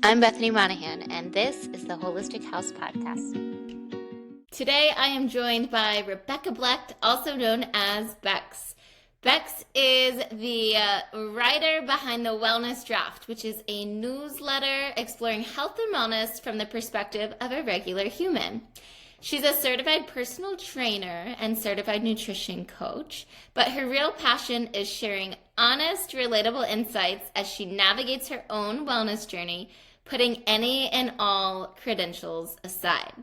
I'm Bethany Monahan, and this is the Holistic House Podcast. Today I am joined by Rebecca Blecht, also known as Becks. Becks is the writer behind the Wellness Draft, which is a newsletter exploring health and wellness from the perspective of a regular human. She's a certified personal trainer and certified nutrition coach, but her real passion is sharing honest, relatable insights as she navigates her own wellness journey, putting any and all credentials aside.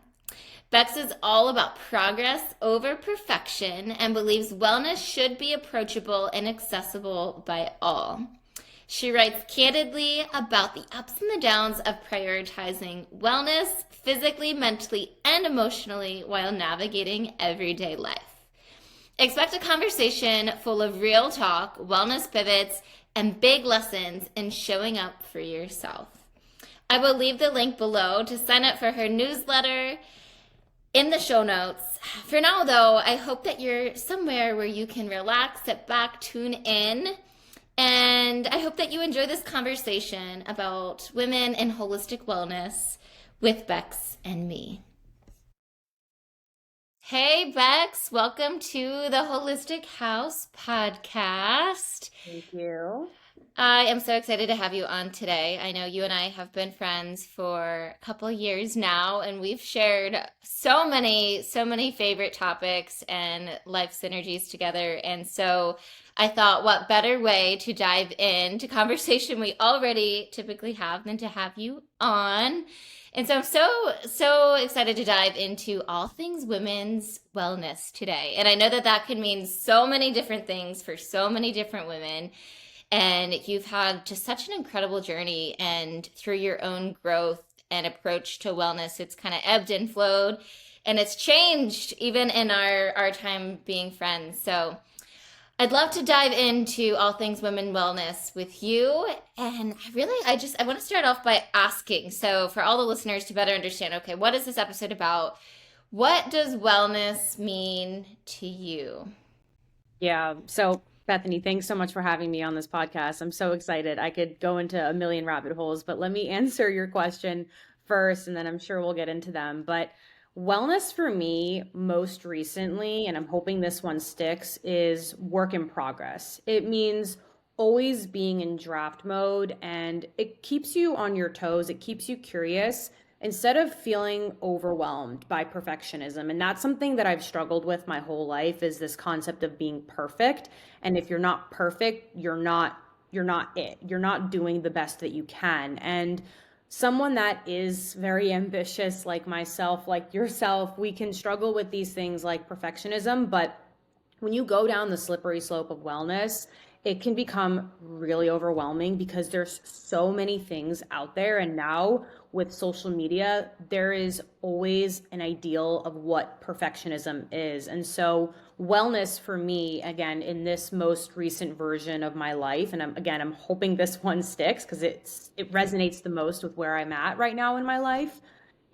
Becks is all about progress over perfection and believes wellness should be approachable and accessible by all. She writes candidly about the ups and the downs of prioritizing wellness physically, mentally, and emotionally while navigating everyday life. Expect a conversation full of real talk, wellness pivots, and big lessons in showing up for yourself. I will leave the link below to sign up for her newsletter in the show notes. For now, though, I hope that you're somewhere where you can relax, sit back, tune in, and I hope that you enjoy this conversation about women and holistic wellness with Becks and me. Hey, Becks, welcome to the Holistic House Podcast. Thank you. I am so excited to have you on today. I know you and I have been friends for a couple of years now, and we've shared so many favorite topics and life synergies together. And so I thought, what better way to dive into conversation we already typically have than to have you on. And so I'm so excited to dive into all things women's wellness today. And I know that can mean so many different things for so many different women. And you've had just such an incredible journey, and through your own growth and approach to wellness, it's kind of ebbed and flowed, and it's changed even in our time being friends. So I'd love to dive into all things women wellness with you. And I want to start off by asking, so for all the listeners to better understand, okay, what is this episode about? What does wellness mean to you? Yeah. So Bethany, thanks so much for having me on this podcast. I'm so excited. I could go into a million rabbit holes, but let me answer your question first, and then I'm sure we'll get into them. But wellness for me, most recently, and I'm hoping this one sticks, is work in progress. It means always being in draft mode, and it keeps you on your toes. It keeps you curious instead of feeling overwhelmed by perfectionism. And that's something that I've struggled with my whole life, is this concept of being perfect. And if you're not perfect, you're not it. You're not doing the best that you can. And someone that is very ambitious like myself, like yourself, we can struggle with these things like perfectionism, but when you go down the slippery slope of wellness, it can become really overwhelming because there's so many things out there. And now with social media, there is always an ideal of what perfectionism is. And so wellness for me, again, in this most recent version of my life, and I'm hoping this one sticks because it resonates the most with where I'm at right now in my life.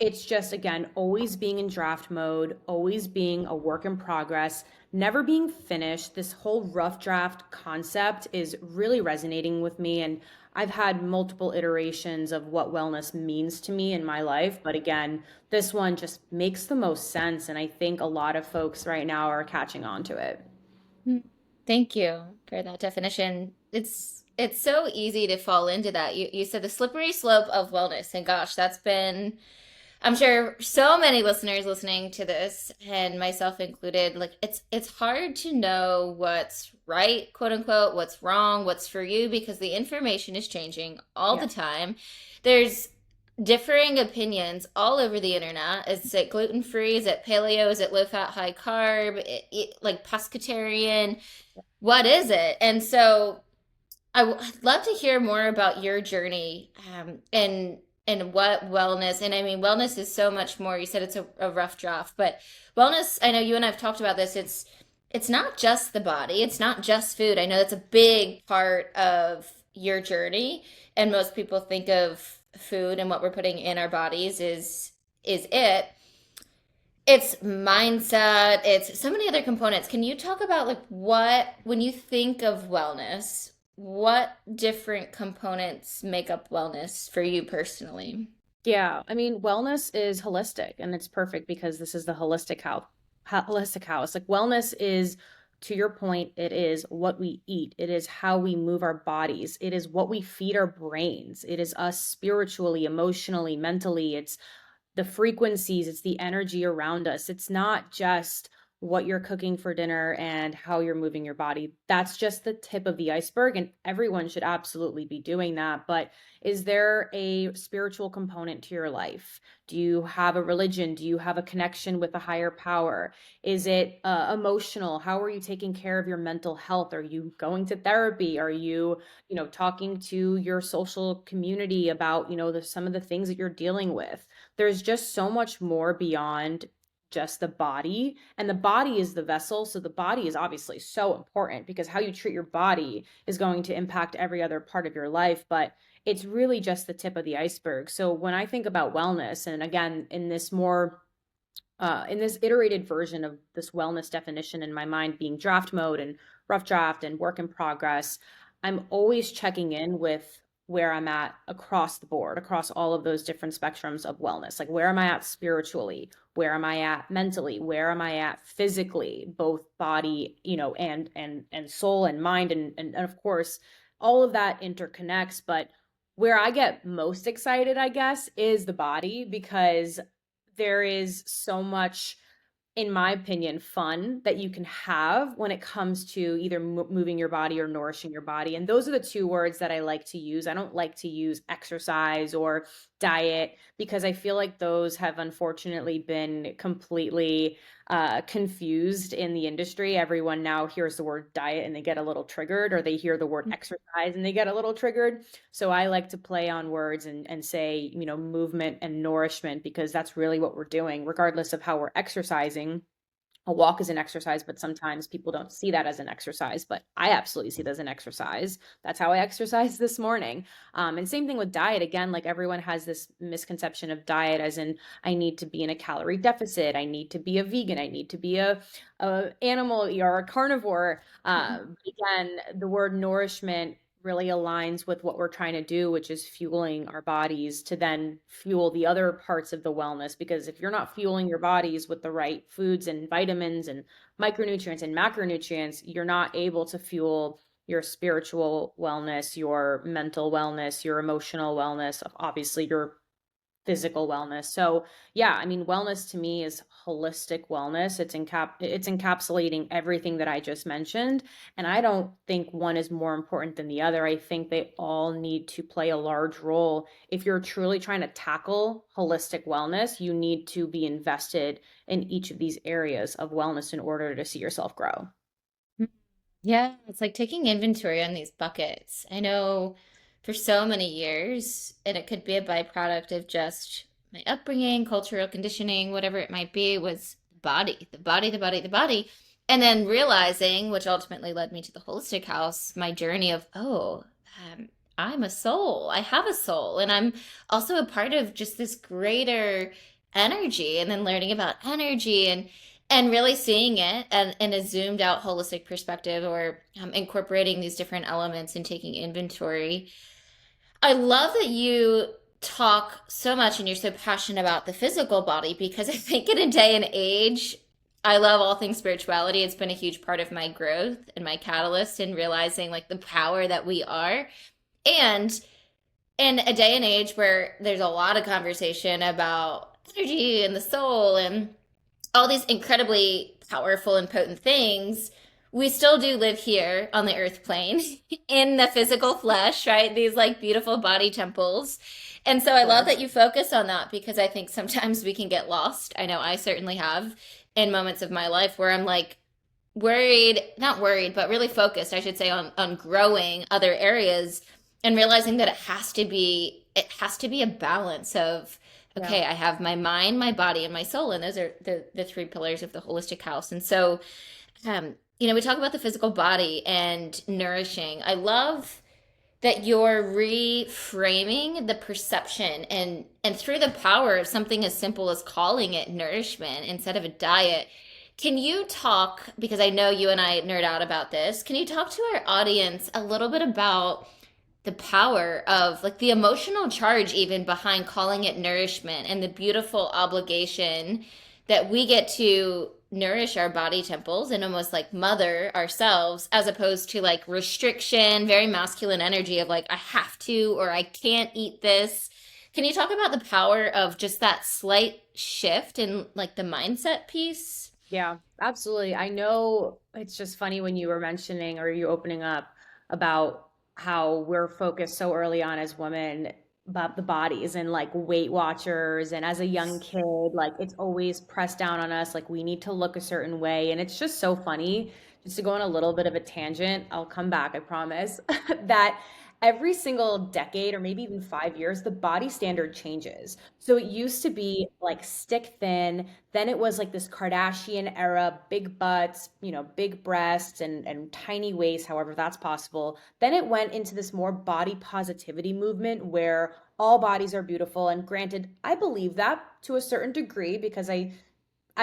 It's just, again, always being in draft mode, always being a work in progress, never being finished. This whole rough draft concept is really resonating with me. And I've had multiple iterations of what wellness means to me in my life. But again, this one just makes the most sense. And I think a lot of folks right now are catching on to it. Thank you for that definition. It's so easy to fall into that. You said the slippery slope of wellness, and gosh, that's been, I'm sure so many listeners listening to this, and myself included, like it's hard to know what's right, quote unquote, what's wrong, what's for you, because the information is changing all the time. There's differing opinions all over the internet. Is it gluten-free? Is it paleo? Is it low-fat, high-carb? Like pescatarian? What is it? And so I'd love to hear more about your journey, and what wellness, and I mean, wellness is so much more. You said it's a rough draft, but wellness, I know you and I've talked about this. It's not just the body. It's not just food. I know that's a big part of your journey. And most people think of food and what we're putting in our bodies is it. It's mindset. It's so many other components. Can you talk about like what, when you think of wellness, what different components make up wellness for you personally? Yeah, I mean, wellness is holistic and it's perfect because this is the holistic house. Like wellness is, to your point, it is what we eat. It is how we move our bodies. It is what we feed our brains. It is us spiritually, emotionally, mentally. It's the frequencies, it's the energy around us. It's not just what you're cooking for dinner and how you're moving your body. That's just the tip of the iceberg, and everyone should absolutely be doing that. But is there a spiritual component to your life? Do you have a religion? Do you have a connection with a higher power? Is it emotional? How are you taking care of your mental health? Are you going to therapy? Are you, talking to your social community about, some of the things that you're dealing with? There's just so much more beyond just the body, and the body is the vessel, so the body is obviously so important because how you treat your body is going to impact every other part of your life, but it's really just the tip of the iceberg. So when I think about wellness, and again in this iterated version of this wellness definition in my mind being draft mode and rough draft and work in progress, I'm always checking in with where I'm at across the board, across all of those different spectrums of wellness. Like, where am I at spiritually? Where am I at mentally? Where am I at physically, both body, and soul and mind, and of course, all of that interconnects. But where I get most excited, I guess, is the body, because there is so much, in my opinion, fun that you can have when it comes to either moving your body or nourishing your body. And those are the two words that I like to use. I don't like to use exercise or diet because I feel like those have unfortunately been completely confused in the industry. Everyone now hears the word diet and they get a little triggered, or they hear the word exercise and they get a little triggered. So I like to play on words and say, movement and nourishment, because that's really what we're doing, regardless of how we're exercising. A walk is an exercise, but sometimes people don't see that as an exercise, but I absolutely see it as an exercise. That's how I exercised this morning. And same thing with diet. Again, like everyone has this misconception of diet as in, I need to be in a calorie deficit. I need to be a vegan. I need to be a animal or a carnivore. Again, the word nourishment really aligns with what we're trying to do, which is fueling our bodies to then fuel the other parts of the wellness. Because if you're not fueling your bodies with the right foods and vitamins and micronutrients and macronutrients, you're not able to fuel your spiritual wellness, your mental wellness, your emotional wellness, obviously your physical wellness. So yeah, I mean, wellness to me is holistic wellness. It's encapsulating everything that I just mentioned. And I don't think one is more important than the other. I think they all need to play a large role. If you're truly trying to tackle holistic wellness, you need to be invested in each of these areas of wellness in order to see yourself grow. Yeah, it's like taking inventory on these buckets. I know for so many years, and it could be a byproduct of just my upbringing, cultural conditioning, whatever it might be, was body, the body, the body, the body. And then realizing, which ultimately led me to the holistic house, my journey of, oh, I'm a soul. I have a soul. And I'm also a part of just this greater energy. And then learning about energy and really seeing it and in a zoomed out holistic perspective, or incorporating these different elements and taking inventory. I love that you talk so much and you're so passionate about the physical body, because I think in a day and age, I love all things spirituality. It's been a huge part of my growth and my catalyst in realizing like the power that we are. And in a day and age where there's a lot of conversation about energy and the soul and all these incredibly powerful and potent things, we still do live here on the earth plane in the physical flesh, right? These like beautiful body temples. And so I love Sure. that you focus on that, because I think sometimes we can get lost. I know I certainly have in moments of my life where I'm like worried, not worried, but really focused, I should say, on growing other areas and realizing that it has to be a balance of, Yeah. okay, I have my mind, my body, and my soul, and those are the three pillars of the holistic house. And so, we talk about the physical body and nourishing. I love that you're reframing the perception, and through the power of something as simple as calling it nourishment instead of a diet, Can you talk, because I know you and I nerd out about this, can you talk to our audience a little bit about the power of like the emotional charge even behind calling it nourishment and the beautiful obligation that we get to nourish our body temples and almost like mother ourselves as opposed to like restriction, very masculine energy of like I have to or I can't eat this. Can you talk about the power of just that slight shift in like the mindset piece? Yeah, absolutely. I know it's just funny when you were mentioning or you opening up about how we're focused so early on as women about the bodies and like Weight Watchers. And as a young kid, like it's always pressed down on us, like we need to look a certain way. And it's just so funny. Just to go on a little bit of a tangent, I'll come back, I promise, that every single decade or maybe even 5 years, the body standard changes. So it used to be like stick thin, then it was like this Kardashian era, big butts, big breasts and tiny waist, however that's possible. Then it went into this more body positivity movement where all bodies are beautiful. And granted, I believe that to a certain degree because I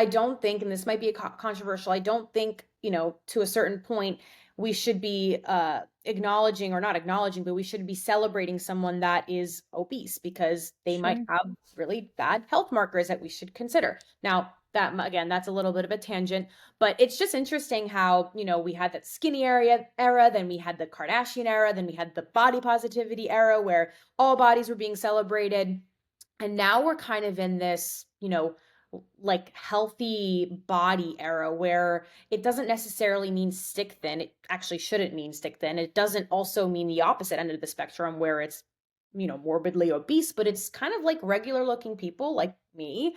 don't think, and this might be a controversial, I don't think, to a certain point, we should be acknowledging or not acknowledging, but we should be celebrating someone that is obese because they might Sure. have really bad health markers that we should consider. Now, that again, that's a little bit of a tangent, but it's just interesting how, we had that skinny era, then we had the Kardashian era, then we had the body positivity era where all bodies were being celebrated. And now we're kind of in this, like healthy body era where it doesn't necessarily mean stick thin. It actually shouldn't mean stick thin. It doesn't also mean the opposite end of the spectrum where it's, morbidly obese, but it's kind of like regular looking people like me,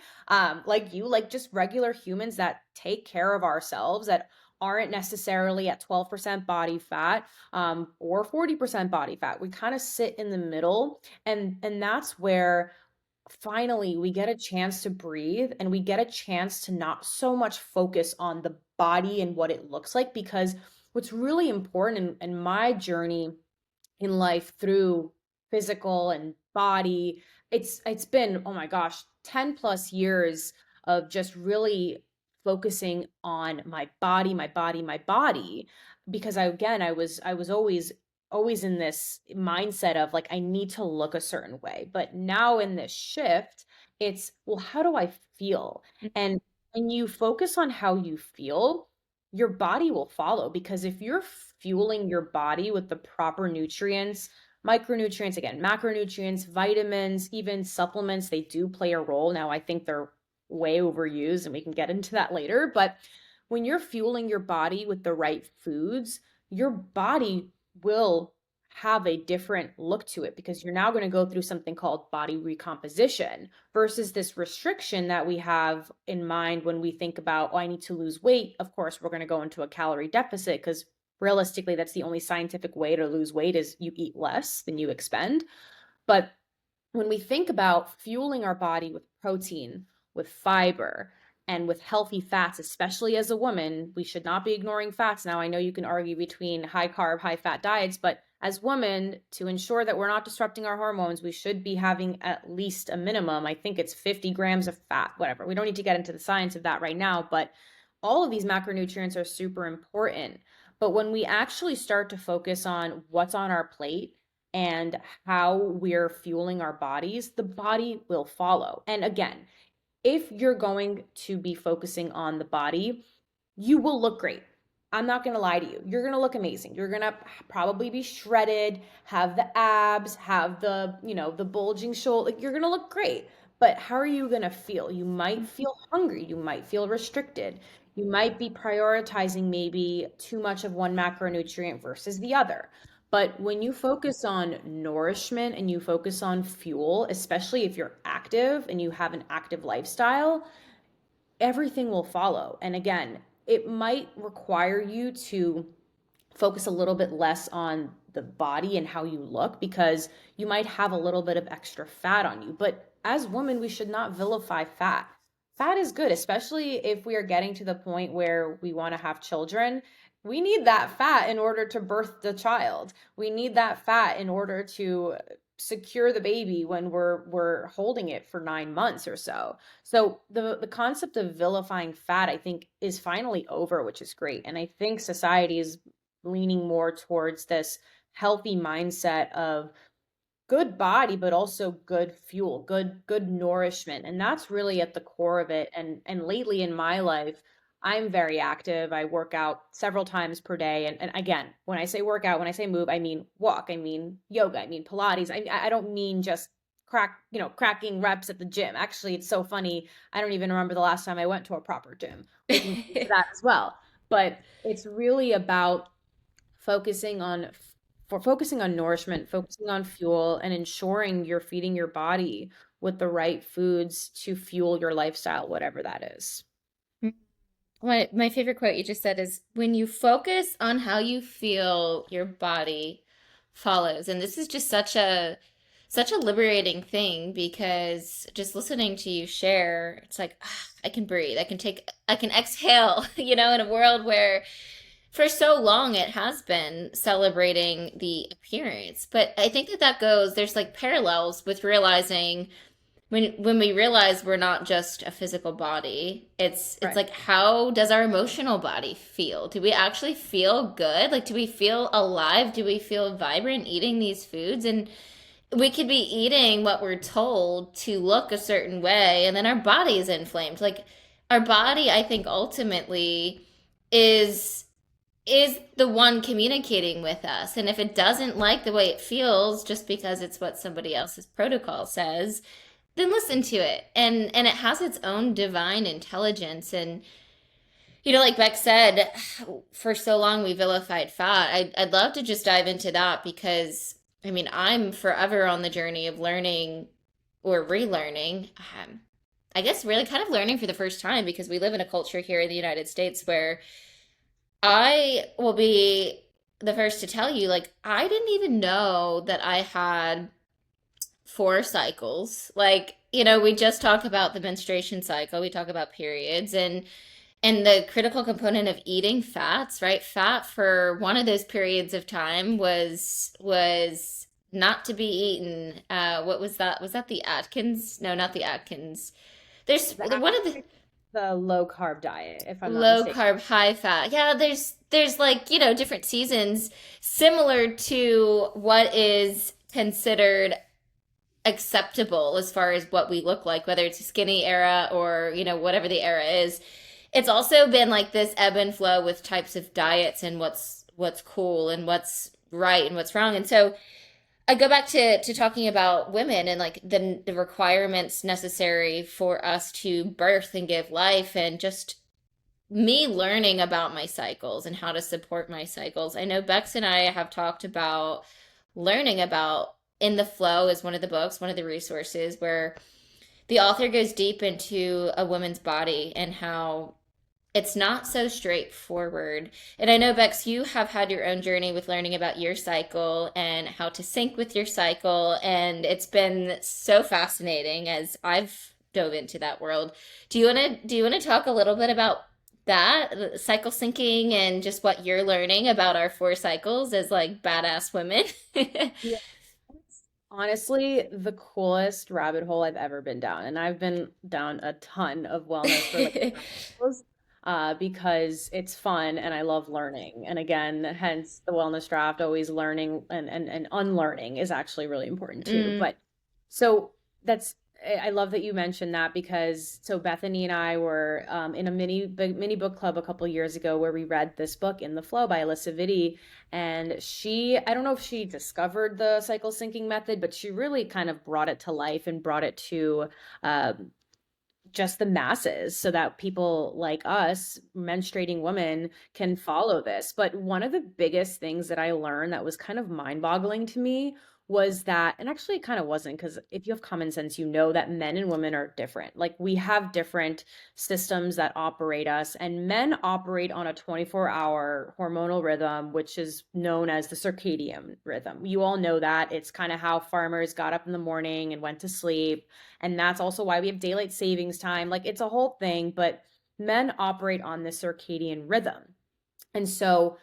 like you, like just regular humans that take care of ourselves that aren't necessarily at 12% body fat or 40% body fat. We kind of sit in the middle, and that's where finally we get a chance to breathe and we get a chance to not so much focus on the body and what it looks like, because what's really important in my journey in life through physical and body, it's been, oh my gosh, 10 plus years of just really focusing on my body, my body, my body, because I was always in this mindset of like I need to look a certain way. But now in this shift, it's, well, how do I feel? And when you focus on how you feel, your body will follow, because if you're fueling your body with the proper nutrients, micronutrients, again, macronutrients, vitamins, even supplements, they do play a role. Now, I think they're way overused and we can get into that later, but when you're fueling your body with the right foods, your body will have a different look to it, because you're now going to go through something called body recomposition versus this restriction that we have in mind when we think about, oh, I need to lose weight. Of course, we're going to go into a calorie deficit because realistically, that's the only scientific way to lose weight is you eat less than you expend. But when we think about fueling our body with protein, with fiber, and with healthy fats, especially as a woman, we should not be ignoring fats. Now, I know you can argue between high carb, high fat diets, but as women, to ensure that we're not disrupting our hormones, we should be having at least a minimum. I think it's 50 grams of fat, whatever. We don't need to get into the science of that right now, but all of these macronutrients are super important. But when we actually start to focus on what's on our plate and how we're fueling our bodies, the body will follow. And again, if you're going to be focusing on the body, you will look great. I'm not going to lie to you. You're going to look amazing. You're going to probably be shredded, have the abs, have the bulging shoulder. Like, you're going to look great. But how are you going to feel? You might feel hungry. You might feel restricted. You might be prioritizing maybe too much of one macronutrient versus the other. But when you focus on nourishment and you focus on fuel, especially if you're active and you have an active lifestyle, everything will follow. And again, it might require you to focus a little bit less on the body and how you look, because you might have a little bit of extra fat on you. But as women, we should not vilify fat. Fat is good, especially if we are getting to the point where we want to have children. We need that fat in order to birth the child. We need that fat in order to secure the baby when we're holding it for 9 months or so. So the concept of vilifying fat, I think, is finally over, which is great. And I think society is leaning more towards this healthy mindset of good body, but also good fuel, good nourishment, and that's really at the core of it. And lately in my life, I'm very active. I work out several times per day, and again, when I say workout, when I say move, I mean walk, I mean yoga, I mean Pilates. I don't mean just cracking reps at the gym. Actually, it's so funny. I don't even remember the last time I went to a proper gym. We can get into that as well. But it's really about focusing on focusing on nourishment, focusing on fuel, and ensuring you're feeding your body with the right foods to fuel your lifestyle, whatever that is. My favorite quote you just said is, when you focus on how you feel, your body follows. And this is just such a liberating thing, because just listening to you share, it's like, I can breathe. I can exhale, in a world where for so long it has been celebrating the appearance. But I think that there's like parallels with realizing, when we realize we're not just a physical body, it's Right. like, how does our emotional body feel? Do we actually feel good? Like, do we feel alive? Do we feel vibrant eating these foods? And we could be eating what we're told to look a certain way, and then our body is inflamed. Like, our body, I think, ultimately is the one communicating with us. And if it doesn't like the way it feels just because it's what somebody else's protocol says, then listen to it. And it has its own divine intelligence. And like Beck said, for so long we vilified fat. I'd love to just dive into that, because I mean, I'm forever on the journey of learning or relearning. I guess really kind of learning for the first time, because we live in a culture here in the United States where I will be the first to tell you, like, I didn't even know that I had 4 cycles. Like, we just talk about the menstruation cycle, we talk about periods, and the critical component of eating fats, right? Fat for one of those periods of time was not to be eaten. What was that? Was that the Atkins? No, not the Atkins. There's The one of the the low carb diet, if I'm not low mistaken. carb, high fat. Yeah, there's like, different seasons similar to what is considered acceptable as far as what we look like, whether it's a skinny era or, whatever the era is. It's also been like this ebb and flow with types of diets and what's cool and what's right and what's wrong. And so I go back to talking about women and like the requirements necessary for us to birth and give life, and just me learning about my cycles and how to support my cycles. I know Bex and I have talked about learning about In the Flow is one of the books, one of the resources, where the author goes deep into a woman's body and how it's not so straightforward. And I know, Bex, you have had your own journey with learning about your cycle and how to sync with your cycle. And it's been so fascinating as I've dove into that world. Do you want to talk a little bit about that, cycle syncing, and just what you're learning about our 4 cycles as like badass women? Yeah. It's honestly the coolest rabbit hole I've ever been down. And I've been down a ton of wellness related rabbit because it's fun and I love learning. And again, hence the wellness draft, always learning and unlearning is actually really important too. Mm, But so that's I love that you mentioned that, because so Bethany and I were in a mini book club a couple years ago where we read this book In the Flow by Alyssa Vitti, and I don't know if she discovered the cycle syncing method, but she really kind of brought it to life and brought it to um, just the masses so that people like us, menstruating women, can follow this. But one of the biggest things that I learned that was kind of mind-boggling to me was that, and actually it kind of wasn't, because if you have common sense, you know that men and women are different. Like, we have different systems that operate us, and men operate on a 24-hour hormonal rhythm, which is known as the circadian rhythm. You all know that. It's kind of how farmers got up in the morning and went to sleep, and that's also why we have daylight savings time. Like, it's a whole thing, but men operate on the circadian rhythm. And so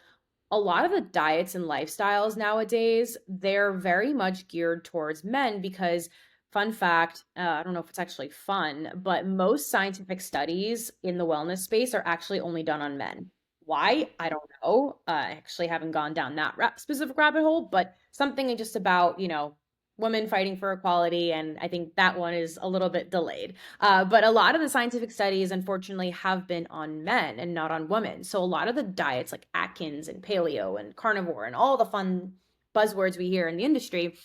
a lot of the diets and lifestyles nowadays, they're very much geared towards men because, fun fact, I don't know if it's actually fun, but most scientific studies in the wellness space are actually only done on men. Why? I don't know. I actually haven't gone down that specific rabbit hole, but something just about, women fighting for equality. And I think that one is a little bit delayed. But a lot of the scientific studies, unfortunately, have been on men and not on women. So a lot of the diets like Atkins and paleo and carnivore and all the fun buzzwords we hear in the industry,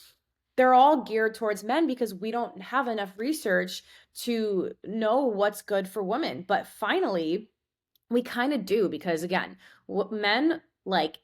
they're all geared towards men because we don't have enough research to know what's good for women. But finally, we kind of do because, again, men like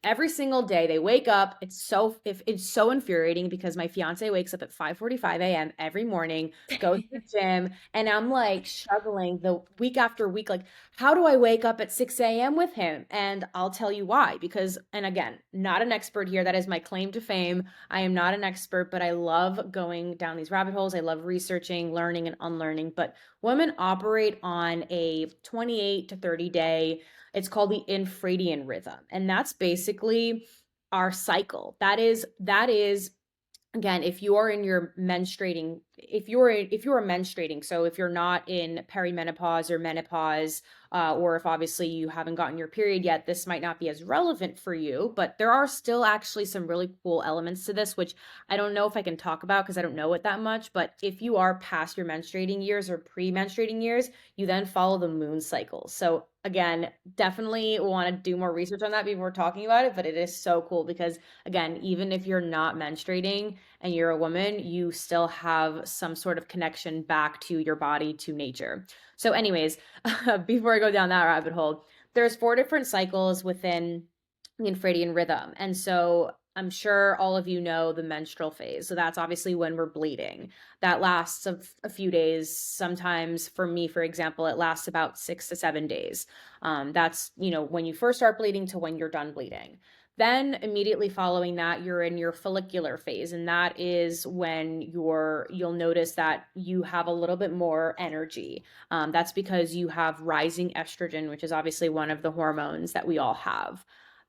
every single day they wake up. It's so infuriating because my fiance wakes up at 5:45 a.m. every morning, goes to the gym, and I'm like struggling the week after week, like, how do I wake up at 6 a.m. with him? And I'll tell you why. Because, and again, not an expert here, that is my claim to fame. I am not an expert, but I love going down these rabbit holes. I love researching, learning, and unlearning. But women operate on a 28 to 30 day, it's called the infradian rhythm. And that's basically our cycle. That is again, if you are in your menstruating, if you're menstruating, so if you're not in perimenopause or menopause, or if obviously you haven't gotten your period yet, this might not be as relevant for you. But there are still actually some really cool elements to this, which I don't know if I can talk about because I don't know it that much. But if you are past your menstruating years or pre-menstruating years, you then follow the moon cycle. So again, definitely want to do more research on that before talking about it. But it is so cool because, again, even if you're not menstruating and you're a woman, you still have some sort of connection back to your body, to nature. So, anyways, before I go down that rabbit hole, there's 4 different cycles within the infradian rhythm. And so I'm sure all of you know the menstrual phase. So that's obviously when we're bleeding. That lasts a few days. Sometimes for me, for example, it lasts about 6 to 7 days. That's, when you first start bleeding to when you're done bleeding. Then immediately following that, you're in your follicular phase, and that is when you'll notice that you have a little bit more energy. That's because you have rising estrogen, which is obviously one of the hormones that we all have.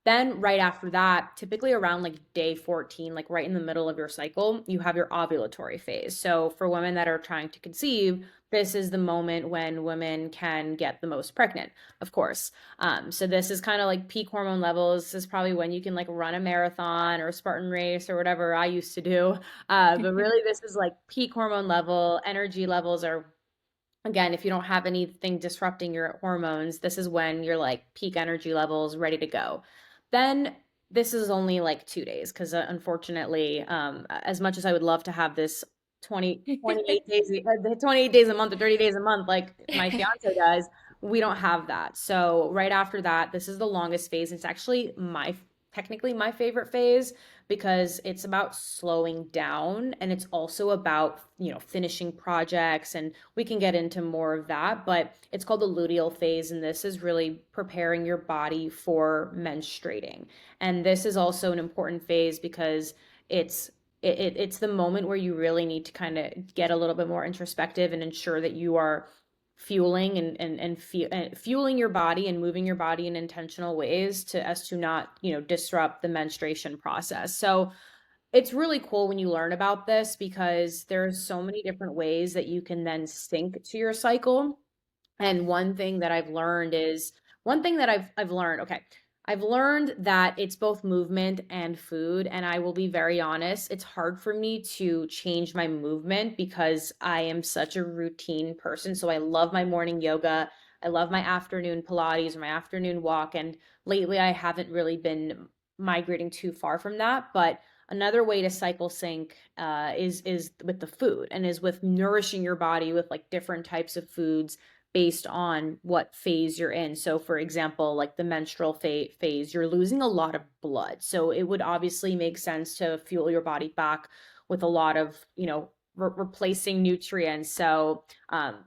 Then right after that, typically around like day 14, like right in the middle of your cycle, you have your ovulatory phase. So for women that are trying to conceive, this is the moment when women can get the most pregnant, of course. So this is kind of like peak hormone levels. This is probably when you can like run a marathon or a Spartan race or whatever I used to do. But really, this is like peak hormone level. Energy levels are, again, if you don't have anything disrupting your hormones, this is when you're like peak energy levels, ready to go. Then this is only like 2 days because unfortunately, as much as I would love to have this 28 days, 28 days a month or 30 days a month, like my fiance does, we don't have that. So right after that, this is the longest phase. It's actually technically my favorite phase because it's about slowing down and it's also about, finishing projects, and we can get into more of that, but it's called the luteal phase, and this is really preparing your body for menstruating. And this is also an important phase because it's the moment where you really need to kind of get a little bit more introspective and ensure that you are fueling and fueling your body and moving your body in intentional ways to as to not, disrupt the menstruation process. So it's really cool when you learn about this because there's so many different ways that you can then sync to your cycle. And one thing that I've learned, okay. I've learned that it's both movement and food, and I will be very honest, it's hard for me to change my movement because I am such a routine person. So I love my morning yoga, I love my afternoon Pilates or my afternoon walk, and lately I haven't really been migrating too far from that, but another way to cycle sync is with the food and is with nourishing your body with like different types of foods based on what phase you're in. So, for example, like the menstrual phase, you're losing a lot of blood. So, it would obviously make sense to fuel your body back with a lot of, replacing nutrients. So,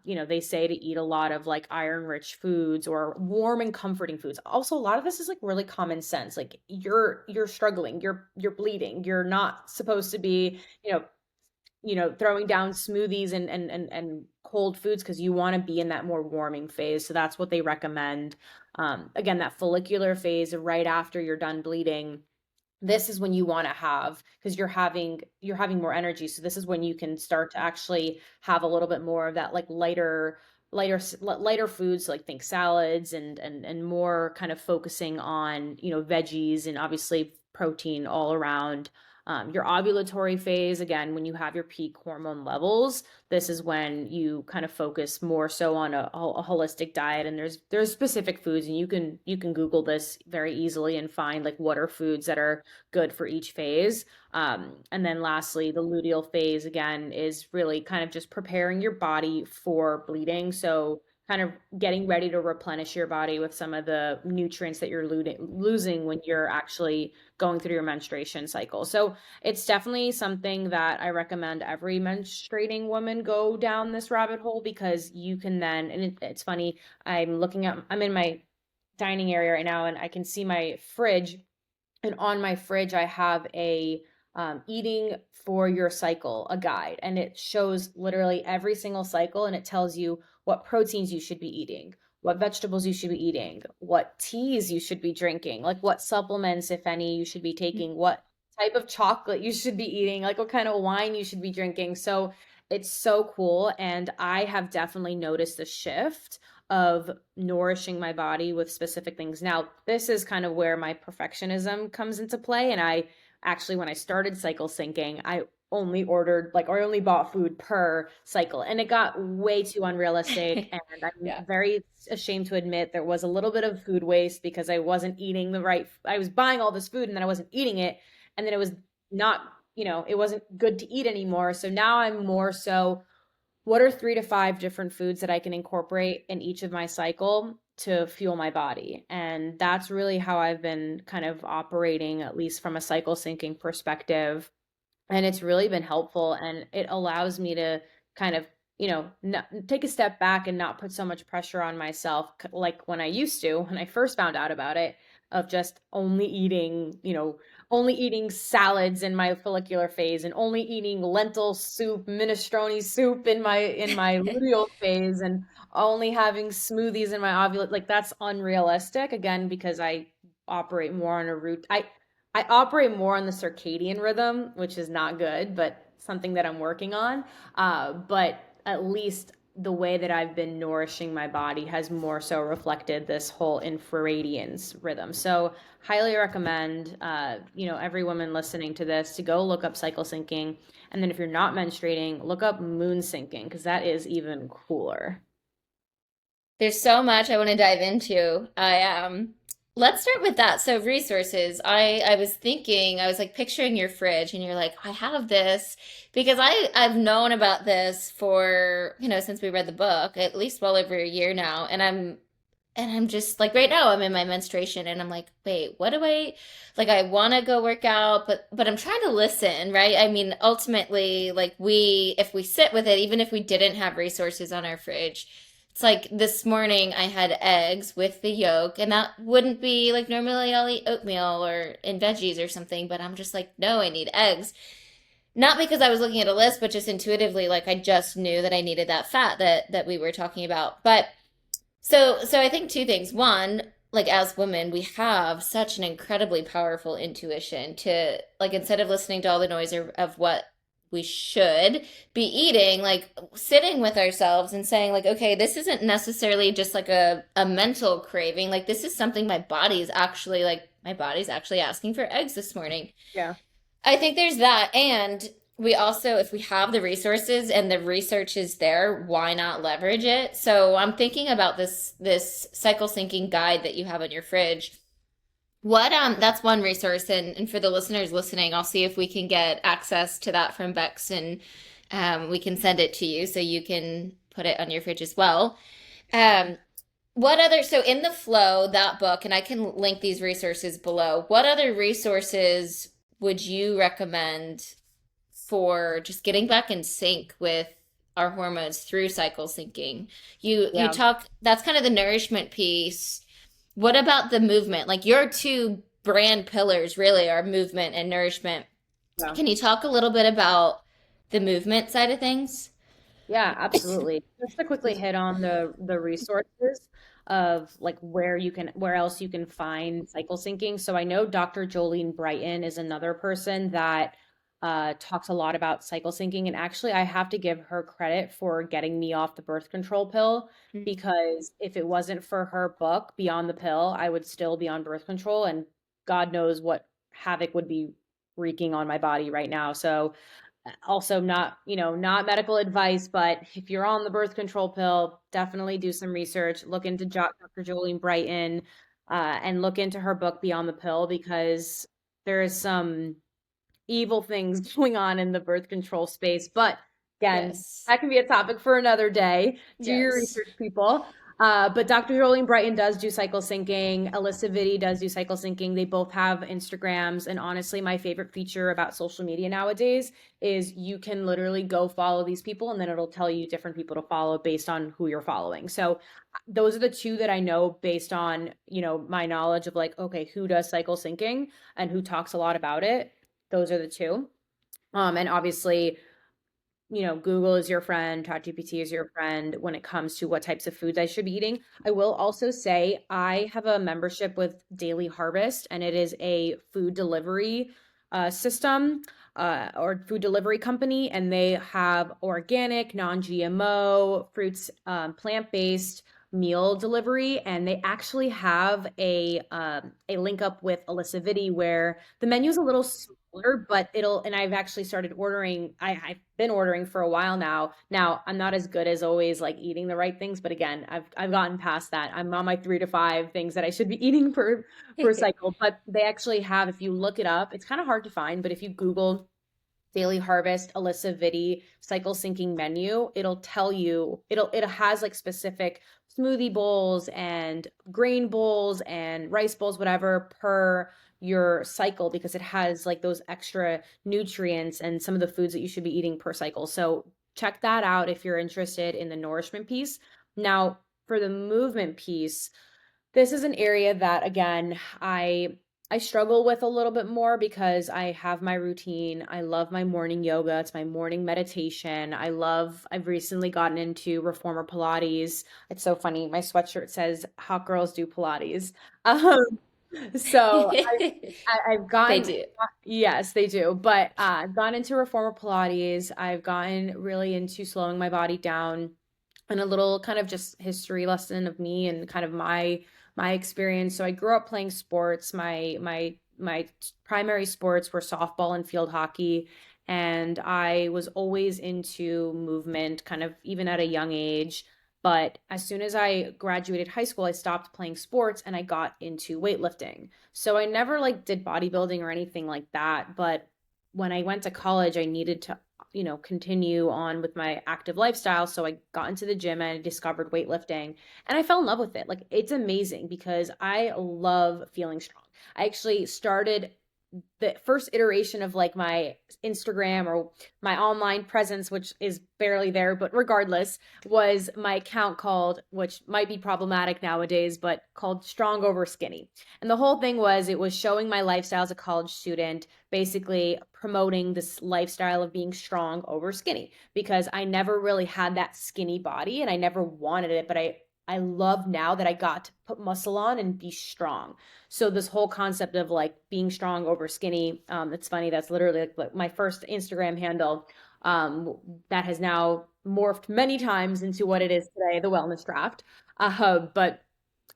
they say to eat a lot of like iron rich foods or warm and comforting foods. Also, a lot of this is like really common sense. Like you're struggling, you're bleeding, you're not supposed to be, throwing down smoothies and cold foods because you want to be in that more warming phase. So that's what they recommend. Again, that follicular phase right after you're done bleeding, this is when you want to have, because you're having more energy. So this is when you can start to actually have a little bit more of that like lighter foods, like think salads and more kind of focusing on, veggies and obviously protein all around. Your ovulatory phase, again, when you have your peak hormone levels, this is when you kind of focus more so on a holistic diet. And there's specific foods, and you can Google this very easily and find like what are foods that are good for each phase. And then lastly, the luteal phase, again, is really kind of just preparing your body for bleeding. So kind of getting ready to replenish your body with some of the nutrients that you're losing when you're actually going through your menstruation cycle. So it's definitely something that I recommend every menstruating woman go down this rabbit hole, because you can then, and it's funny, I'm in my dining area right now and I can see my fridge, and on my fridge I have a eating for your cycle, a guide, and it shows literally every single cycle, and it tells you what proteins you should be eating, what vegetables you should be eating, what teas you should be drinking, like what supplements, if any, you should be taking, what type of chocolate you should be eating, like what kind of wine you should be drinking. So it's so cool, and I have definitely noticed a shift of nourishing my body with specific things. Now, this is kind of where my perfectionism comes into play. And I actually, when I started cycle syncing, I only ordered like, or I only bought food per cycle, and it got way too unrealistic. And Yeah. I'm very ashamed to admit there was a little bit of food waste because I wasn't eating I was buying all this food and then I wasn't eating it. And then it was not, it wasn't good to eat anymore. So now I'm more so, what are 3 to 5 different foods that I can incorporate in each of my cycle to fuel my body? And that's really how I've been kind of operating, at least from a cycle syncing perspective. And it's really been helpful, and it allows me to kind of, not, take a step back and not put so much pressure on myself like when I used to, when I first found out about it, of just only eating salads in my follicular phase and only eating lentil soup, minestrone soup in my luteal phase, and only having smoothies in my ovulate. Like that's unrealistic, again, because I operate more on a route. I operate more on the circadian rhythm, which is not good, but something that I'm working on. But at least the way that I've been nourishing my body has more so reflected this whole infraradiance rhythm. So highly recommend, every woman listening to this to go look up cycle syncing. And then if you're not menstruating, look up moon syncing, because that is even cooler. There's so much I want to dive into. Let's start with that. So resources. I was thinking, I was like picturing your fridge and you're like, I have this because I've known about this for, since we read the book, at least well over a year now. And I'm just like right now I'm in my menstruation and I'm like, wait, what do I like I want to go work out, but I'm trying to listen, right? I mean, ultimately, like if we sit with it, even if we didn't have resources on our fridge, it's like this morning I had eggs with the yolk, and that wouldn't be like normally I'll eat oatmeal or in veggies or something, but I'm just like, no, I need eggs. Not because I was looking at a list, but just intuitively, like I just knew that I needed that fat that we were talking about. But so I think two things. One, like as women, we have such an incredibly powerful intuition to like instead of listening to all the noise of what we should be eating, like sitting with ourselves and saying like, okay, this isn't necessarily just like a mental craving. Like this is something my body's actually asking for eggs this morning. Yeah. I think there's that. And we also, if we have the resources and the research is there, why not leverage it? So I'm thinking about this cycle syncing guide that you have on your fridge. That's one resource, and for the listeners listening, I'll see if we can get access to that from Becks, and we can send it to you so you can put it on your fridge as well. Um, so in the flow, that book, and I can link these resources below. What other resources would you recommend for just getting back in sync with our hormones through cycle syncing? You Yeah. talk, that's kind of the nourishment piece. What about the movement? Like your two brand pillars really are movement and nourishment. Yeah. Can you talk a little bit about the movement side of things? Yeah, absolutely. Just to quickly hit on the resources of like where else you can find cycle syncing. So I know Dr. Jolene Brighton is another person that talks a lot about cycle syncing, and actually I have to give her credit for getting me off the birth control pill, because if it wasn't for her book Beyond the Pill, I would still be on birth control, and God knows what havoc would be wreaking on my body right now. So also not, not medical advice, but if you're on the birth control pill, definitely do some research, look into Dr. Jolene Brighton, and look into her book Beyond the Pill, because there is some evil things going on in the birth control space. But again, Yes. that can be a topic for another day. Do your Yes. research, people. But Dr. Jolene Brighton does do cycle syncing. Alyssa Vitti does do cycle syncing. They both have Instagrams. And honestly, my favorite feature about social media nowadays is you can literally go follow these people, and then it'll tell you different people to follow based on who you're following. So those are the two that I know based on, my knowledge of like, okay, who does cycle syncing and who talks a lot about it. Those are the two. And obviously, Google is your friend, ChatGPT is your friend when it comes to what types of foods I should be eating. I will also say I have a membership with Daily Harvest, and it is a food delivery system, or food delivery company, and they have organic, non-GMO, fruits, plant-based meal delivery, and they actually have a link up with Alyssa Vitti where the menu is a little smaller, but and I've actually started ordering. I've been ordering for a while now. Now I'm not as good as always like eating the right things, but again, I've gotten past that. I'm on my 3 to 5 things that I should be eating per cycle. But they actually have, if you look it up, it's kind of hard to find, but if you Google Daily Harvest, Alyssa Vitti, cycle syncing menu, it'll tell you, it has like specific smoothie bowls and grain bowls and rice bowls, whatever, per your cycle, because it has like those extra nutrients and some of the foods that you should be eating per cycle. So check that out if you're interested in the nourishment piece. Now, for the movement piece, this is an area that again, I struggle with a little bit more because I have my routine. I love my morning yoga. It's my morning meditation. I've recently gotten into reformer Pilates. It's so funny. My sweatshirt says hot girls do Pilates. Um, so I've They gotten, do. yes, they do. But I've gone into reformer Pilates. I've gotten really into slowing my body down, and a little kind of just history lesson of me and kind of my experience. So I grew up playing sports. My primary sports were softball and field hockey, and I was always into movement, kind of even at a young age. But as soon as I graduated high school, I stopped playing sports and I got into weightlifting. So I never like did bodybuilding or anything like that. But when I went to college, I needed to, continue on with my active lifestyle. So I got into the gym and I discovered weightlifting, and I fell in love with it. Like it's amazing because I love feeling strong. I actually started the first iteration of like my Instagram or my online presence, which is barely there, but regardless, was my account called, which might be problematic nowadays, but called Strong Over Skinny. And the whole thing was it was showing my lifestyle as a college student, basically promoting this lifestyle of being strong over skinny, because I never really had that skinny body and I never wanted it, but I love now that I got to put muscle on and be strong. So this whole concept of like being strong over skinny, it's funny. That's literally like my first Instagram handle, that has now morphed many times into what it is today, the wellness draft. But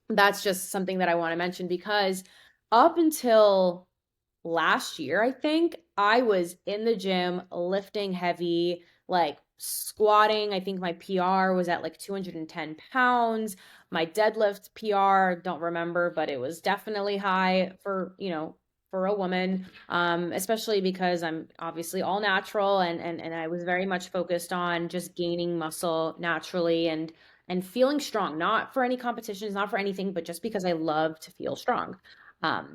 that's just something that I want to mention because up until last year, I think I was in the gym lifting heavy, like squatting. I think my PR was at like 210 pounds. My deadlift PR, don't remember, but it was definitely high for, for a woman, especially because I'm obviously all natural, and I was very much focused on just gaining muscle naturally and feeling strong, not for any competitions, not for anything, but just because I love to feel strong.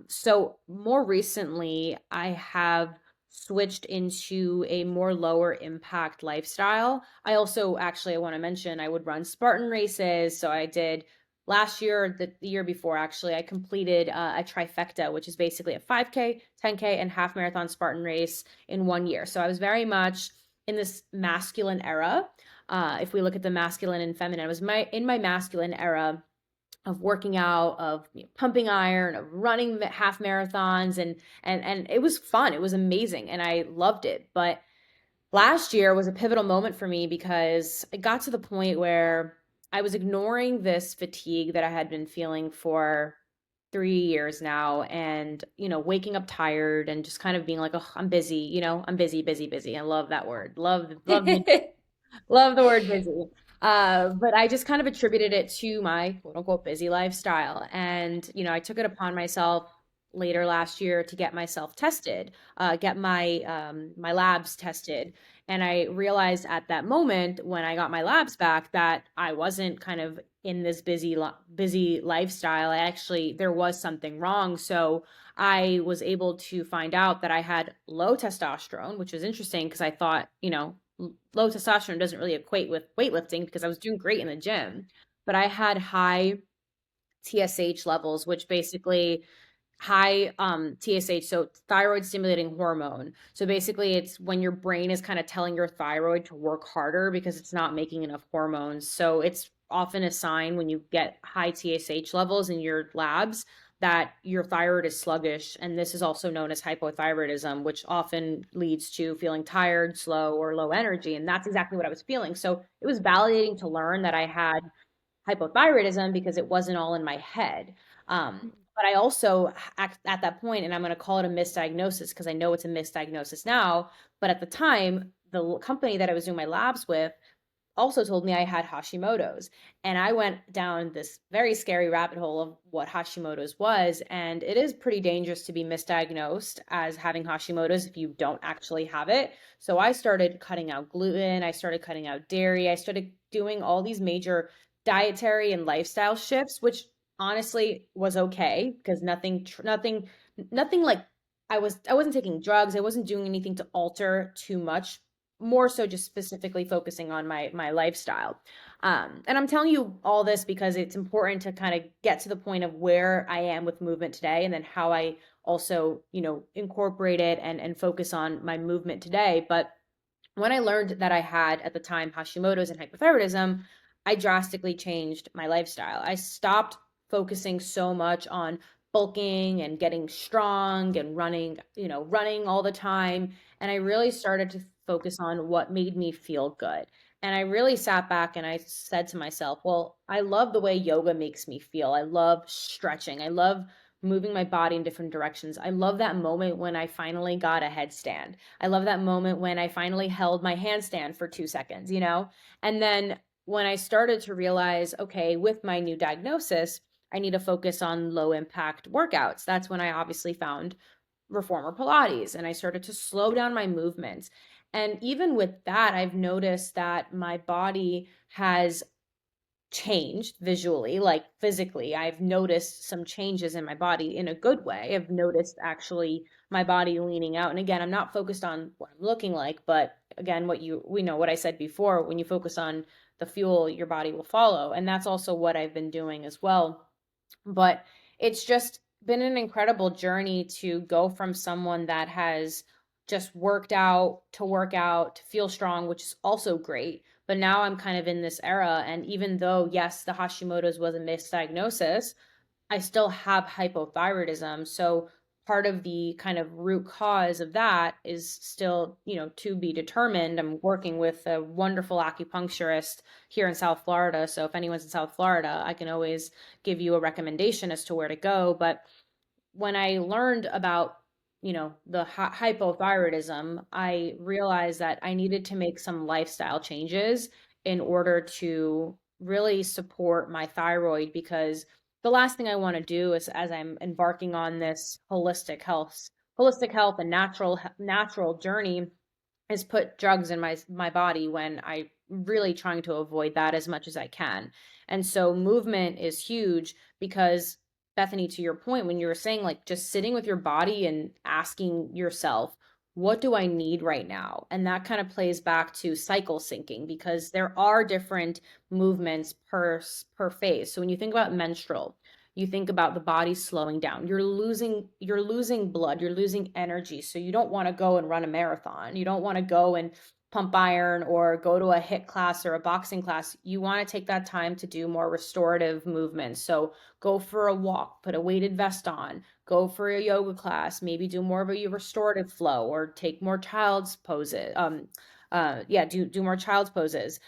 So more recently, I have switched into a more lower impact lifestyle. I also actually I want to mention I would run Spartan races. So I did last year, the year before actually, I completed a trifecta, which is basically a 5K, 10K, and half marathon Spartan race in one year. So I was very much in this masculine era. If we look at the masculine and feminine, I was in my masculine era of working out, of pumping iron, of running half marathons, and it was fun. It was amazing, and I loved it. But last year was a pivotal moment for me because it got to the point where I was ignoring this fatigue that I had been feeling for 3 years now, and waking up tired and just kind of being like, oh, I'm busy. I'm busy, busy, busy. I love that word. Love the word busy. But I just kind of attributed it to my quote unquote busy lifestyle. And, I took it upon myself later last year to get myself tested, get my labs tested. And I realized at that moment when I got my labs back that I wasn't kind of in this busy lifestyle. There was something wrong. So I was able to find out that I had low testosterone, which was interesting because I thought, low testosterone doesn't really equate with weightlifting because I was doing great in the gym, but I had high TSH levels, which basically high TSH, so thyroid stimulating hormone. So basically it's when your brain is kind of telling your thyroid to work harder because it's not making enough hormones. So it's often a sign when you get high TSH levels in your labs that your thyroid is sluggish. And this is also known as hypothyroidism, which often leads to feeling tired, slow, or low energy. And that's exactly what I was feeling. So it was validating to learn that I had hypothyroidism because it wasn't all in my head. But I also, at that point, and I'm going to call it a misdiagnosis because I know it's a misdiagnosis now, but at the time, the company that I was doing my labs with also told me I had Hashimoto's. And I went down this very scary rabbit hole of what Hashimoto's was. And it is pretty dangerous to be misdiagnosed as having Hashimoto's if you don't actually have it. So I started cutting out gluten, I started cutting out dairy, I started doing all these major dietary and lifestyle shifts, which honestly was okay because nothing like I wasn't taking drugs, I wasn't doing anything to alter too much, more so just specifically focusing on my lifestyle. And I'm telling you all this because it's important to kind of get to the point of where I am with movement today, and then how I also, incorporate it and focus on my movement today. But when I learned that I had at the time Hashimoto's and hypothyroidism, I drastically changed my lifestyle. I stopped focusing so much on bulking and getting strong and running all the time. And I really started to focus on what made me feel good. And I really sat back and I said to myself, well, I love the way yoga makes me feel. I love stretching. I love moving my body in different directions. I love that moment when I finally got a headstand. I love that moment when I finally held my handstand for 2 seconds, And then when I started to realize, okay, with my new diagnosis, I need to focus on low impact workouts. That's when I obviously found reformer Pilates and I started to slow down my movements. And even with that, I've noticed that my body has changed visually, like physically. I've noticed some changes in my body in a good way. I've noticed actually my body leaning out. And again, I'm not focused on what I'm looking like, but again, we know what I said before, when you focus on the fuel, your body will follow. And that's also what I've been doing as well. But it's just been an incredible journey to go from someone that has just work out to feel strong, which is also great. But now I'm kind of in this era. And even though, yes, the Hashimoto's was a misdiagnosis, I still have hypothyroidism. So part of the kind of root cause of that is still, to be determined. I'm working with a wonderful acupuncturist here in South Florida. So if anyone's in South Florida, I can always give you a recommendation as to where to go. But when I learned about, the hypothyroidism, I realized that I needed to make some lifestyle changes in order to really support my thyroid, because the last thing I want to do is, as I'm embarking on this holistic health and natural journey, is put drugs in my body when I really trying to avoid that as much as I can. And so movement is huge because, Bethany, to your point, when you were saying like just sitting with your body and asking yourself, what do I need right now? And that kind of plays back to cycle syncing, because there are different movements per phase. So when you think about menstrual, you think about the body slowing down. You're losing blood, you're losing energy. So you don't want to go and run a marathon. You don't want to go and pump iron or go to a HIIT class or a boxing class, you want to take that time to do more restorative movements. So go for a walk, put a weighted vest on, go for a yoga class, maybe do more of a restorative flow or take more child's poses. Do more child's poses.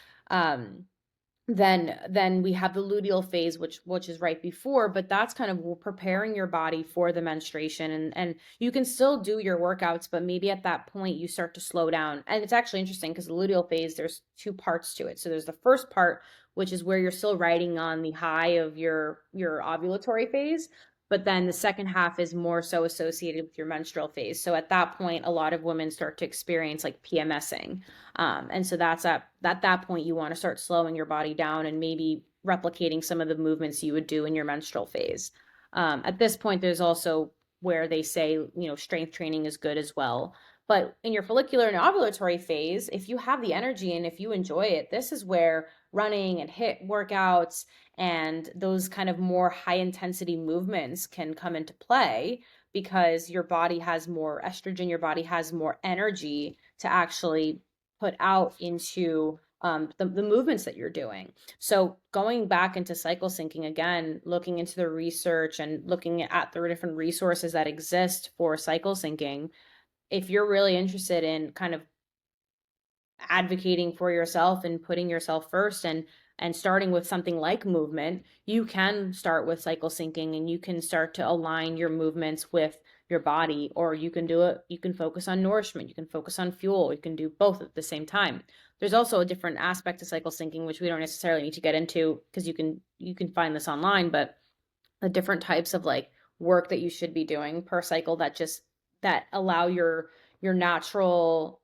Then we have the luteal phase, which is right before, but that's kind of preparing your body for the menstruation. And you can still do your workouts, but maybe at that point you start to slow down. And it's actually interesting because the luteal phase, there's two parts to it. So there's the first part, which is where you're still riding on the high of your ovulatory phase, but then the second half is more so associated with your menstrual phase. So at that point, a lot of women start to experience like PMSing. And so that's at that point, you want to start slowing your body down and maybe replicating some of the movements you would do in your menstrual phase. At this point, there's also where they say, strength training is good as well. But in your follicular and ovulatory phase, if you have the energy and if you enjoy it, this is where running and HIIT workouts and those kind of more high intensity movements can come into play because your body has more estrogen, your body has more energy to actually put out into the movements that you're doing. So going back into cycle syncing again, looking into the research and looking at the different resources that exist for cycle syncing, if you're really interested in kind of advocating for yourself and putting yourself first and starting with something like movement, you can start with cycle syncing and you can start to align your movements with your body, or you can focus on nourishment, you can focus on fuel, you can do both at the same time. There's also a different aspect to cycle syncing, which we don't necessarily need to get into because you can find this online, but the different types of like work that you should be doing per cycle that allow your natural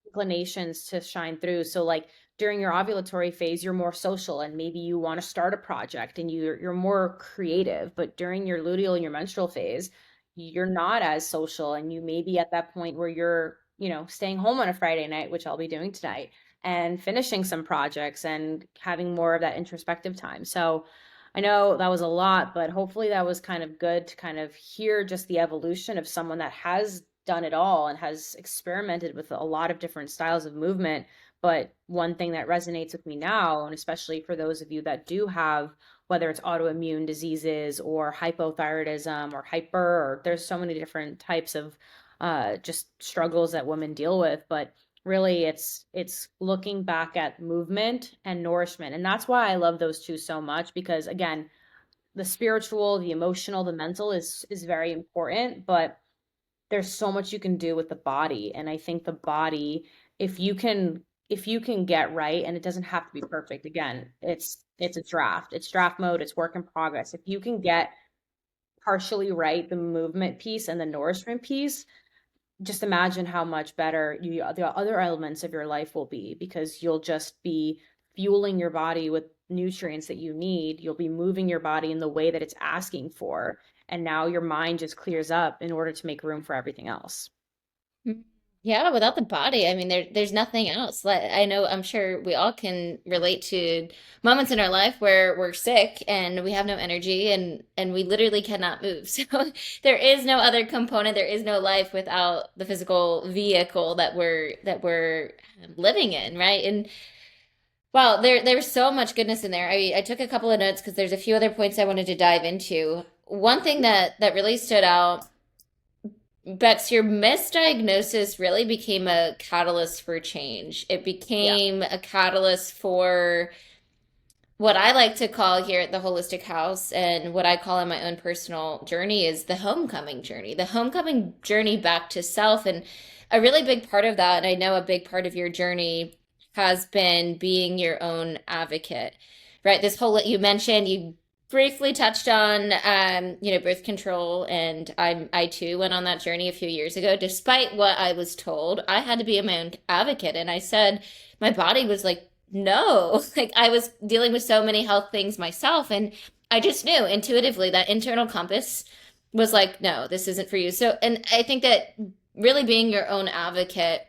inclinations to shine through. So like during your ovulatory phase, you're more social and maybe you want to start a project and you're more creative, but during your luteal and your menstrual phase, you're not as social and you may be at that point where you're, staying home on a Friday night, which I'll be doing tonight, and finishing some projects and having more of that introspective time. So I know that was a lot, but hopefully that was kind of good to kind of hear just the evolution of someone that has done it all and has experimented with a lot of different styles of movement. But one thing that resonates with me now, and especially for those of you that do have, whether it's autoimmune diseases or hypothyroidism or hyper, or there's so many different types of just struggles that women deal with, but really it's looking back at movement and nourishment. And that's why I love those two so much, because again, the spiritual, the emotional, the mental is very important, but there's so much you can do with the body. And I think the body, if you can get right, and it doesn't have to be perfect, again, it's draft mode, it's work in progress. If you can get partially right the movement piece and the nourishment piece, just imagine how much better the other elements of your life will be, because you'll just be fueling your body with nutrients that you need. You'll be moving your body in the way that it's asking for. And now your mind just clears up in order to make room for everything else. Yeah, without the body, I mean, there's nothing else. Like, I know, I'm sure we all can relate to moments in our life where we're sick and we have no energy and we literally cannot move. So there is no other component, there is no life without the physical vehicle that we're living in, right? And wow, there's so much goodness in there. I took a couple of notes because there's a few other points I wanted to dive into. One thing that really stood out, Bex, your misdiagnosis really became a catalyst for change. It Yeah. became a catalyst for what I like to call here at the Holistic House, and what I call in my own personal journey, is the homecoming journey back to self. And a really big part of that, and I know a big part of your journey, has been being your own advocate, right? This whole, you mentioned, you briefly touched on, birth control, and I too went on that journey a few years ago. Despite what I was told, I had to be my own advocate, and I said my body was like, no. Like, I was dealing with so many health things myself, and I just knew intuitively that internal compass was like, no, this isn't for you. So, and I think that really being your own advocate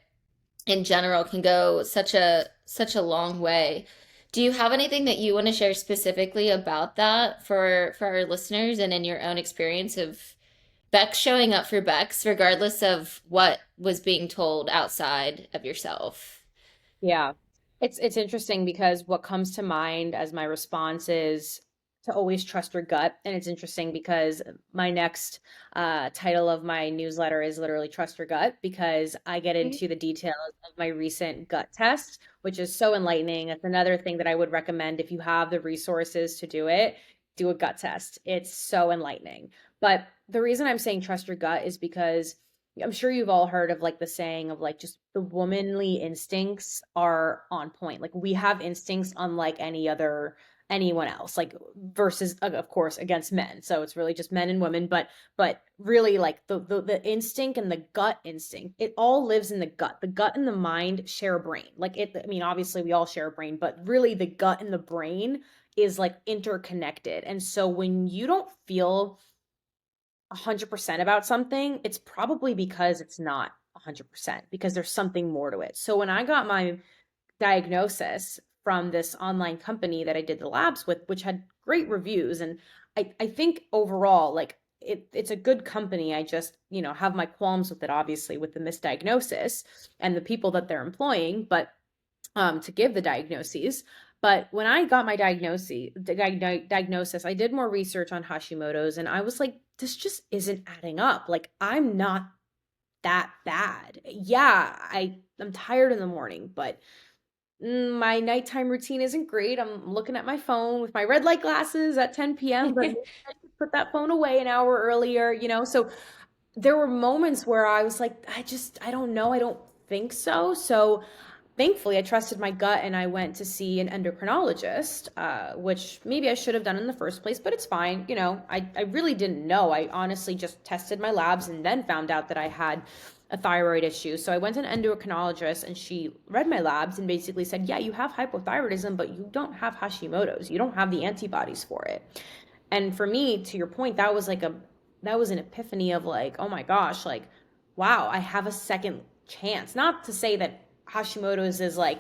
in general can go such a long way. Do you have anything that you want to share specifically about that for our listeners and in your own experience of Beck showing up for Becks, regardless of what was being told outside of yourself. Yeah. It's interesting because what comes to mind as my response is to always trust your gut. And it's interesting because my next title of my newsletter is literally Trust Your Gut, because I get into the details of my recent gut test, which is so enlightening. It's another thing that I would recommend if you have the resources to do it, do a gut test. It's so enlightening. But the reason I'm saying trust your gut is because I'm sure you've all heard of like the saying of like just the womanly instincts are on point. Like we have instincts unlike anyone else, like versus of course against men. So it's really just men and women, but really like the instinct and the gut instinct, it all lives in the gut. The gut and the mind share a brain. Like it, I mean, obviously we all share a brain, but really the gut and the brain is like interconnected. And so when you don't feel 100% about something, it's probably because it's not 100%, because there's something more to it. So when I got my diagnosis from this online company that I did the labs with, which had great reviews, and I think overall, like it's a good company. I just, have my qualms with it, obviously, with the misdiagnosis and the people that they're employing, but to give the diagnoses. But when I got my diagnosis, I did more research on Hashimoto's, and I was like, this just isn't adding up. Like, I'm not that bad. Yeah, I'm tired in the morning, but my nighttime routine isn't great. I'm looking at my phone with my red light glasses at 10 p.m., but maybe I should put that phone away an hour earlier. So there were moments where I was like, I don't know. I don't think so. So thankfully, I trusted my gut and I went to see an endocrinologist, which maybe I should have done in the first place, but it's fine. I really didn't know. I honestly just tested my labs and then found out that I had a thyroid issue. So I went to an endocrinologist and she read my labs and basically said, yeah, you have hypothyroidism, but you don't have Hashimoto's. You don't have the antibodies for it. And for me, to your point, that was an epiphany of like, oh my gosh, like, wow, I have a second chance. Not to say that Hashimoto's is like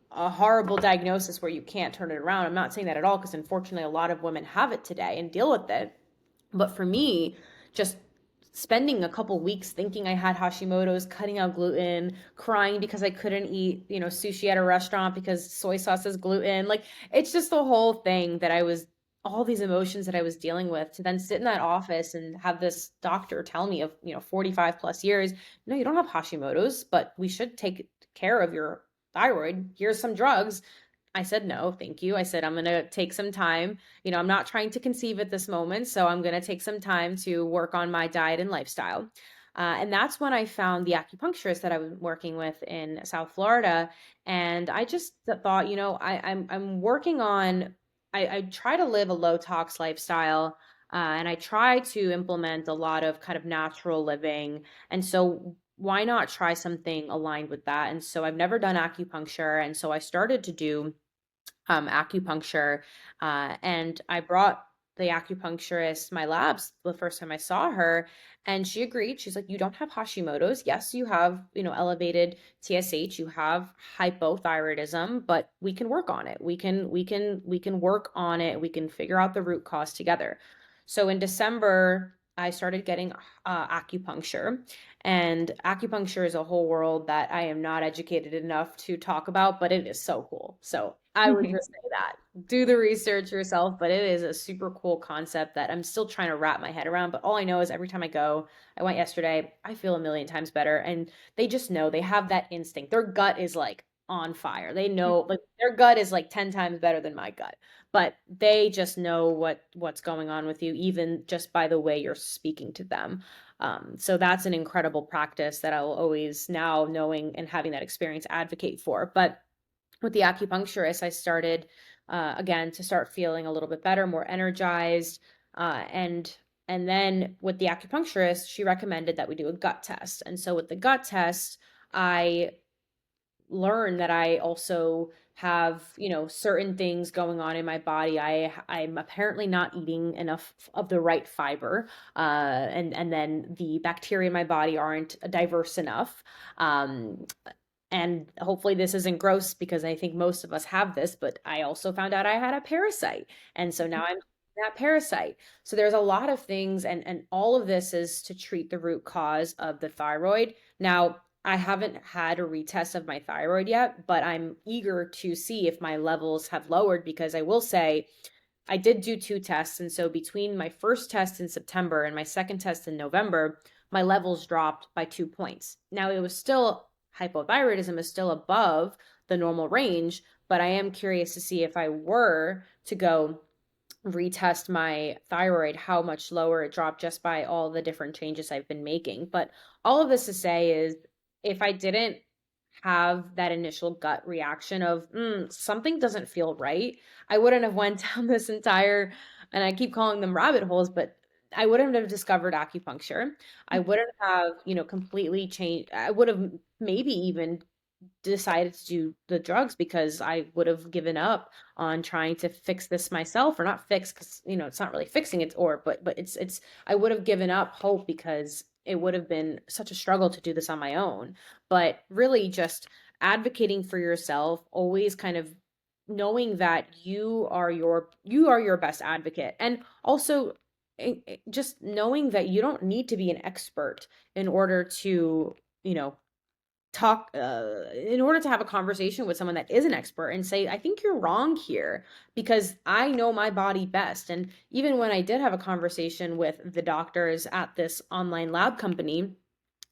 a horrible diagnosis where you can't turn it around. I'm not saying that at all, because unfortunately a lot of women have it today and deal with it. But for me, just spending a couple weeks thinking I had Hashimoto's, cutting out gluten, crying because I couldn't eat, sushi at a restaurant because soy sauce is gluten. Like it's just the whole thing that all these emotions that I was dealing with, to then sit in that office and have this doctor tell me of, 45 plus years, no, you don't have Hashimoto's, but we should take care of your thyroid. Here's some drugs. I said, no, thank you. I said, I'm going to take some time. I'm not trying to conceive at this moment. So I'm going to take some time to work on my diet and lifestyle. And that's when I found the acupuncturist that I was working with in South Florida. And I just thought, I'm working on, I try to live a low tox lifestyle. And I try to implement a lot of kind of natural living. And so why not try something aligned with that? And so I've never done acupuncture. And so I started to do acupuncture. And I brought the acupuncturist my labs the first time I saw her, and she agreed. She's like, "You don't have Hashimoto's. Yes, you have, elevated TSH. You have hypothyroidism, but we can work on it. We can work on it. We can figure out the root cause together." So in December, I started getting acupuncture. And acupuncture is a whole world that I am not educated enough to talk about, but it is so cool. So I would just say that. Do the research yourself, but it is a super cool concept that I'm still trying to wrap my head around. But all I know is every time I go, I went yesterday, I feel a million times better. And they just know, they have that instinct. Their gut is like on fire. They know, like their gut is like 10 times better than my gut. But they just know what's going on with you, even just by the way you're speaking to them. So that's an incredible practice that I'll always, now knowing and having that experience, advocate for. But with the acupuncturist, I started again to start feeling a little bit better, more energized, and then with the acupuncturist, she recommended that we do a gut test. And so with the gut test, I learn that I also have, certain things going on in my body. I'm apparently not eating enough of the right fiber, and then the bacteria in my body aren't diverse enough. And hopefully this isn't gross, because I think most of us have this, but I also found out I had a parasite. And so now I'm that parasite. So there's a lot of things, and all of this is to treat the root cause of the thyroid. Now, I haven't had a retest of my thyroid yet, but I'm eager to see if my levels have lowered, because I will say I did do two tests. And so between my first test in September and my second test in November, my levels dropped by 2 points. Now, it was still, hypothyroidism is still above the normal range, but I am curious to see if I were to go retest my thyroid, how much lower it dropped just by all the different changes I've been making. But all of this to say is, if I didn't have that initial gut reaction of something doesn't feel right, I wouldn't have went down this entire, and I keep calling them rabbit holes, but I wouldn't have discovered acupuncture. I wouldn't have, completely changed. I would have maybe even decided to do the drugs, because I would have given up on trying to fix this myself, or not fix, because it's not really fixing it, or but it's I would have given up hope, because it would have been such a struggle to do this on my own. But really, just advocating for yourself, always kind of knowing that you are your best advocate, and also just knowing that you don't need to be an expert in order to you know talk in order to have a conversation with someone that is an expert and say, I think you're wrong here, because I know my body best. And even when I did have a conversation with the doctors at this online lab company,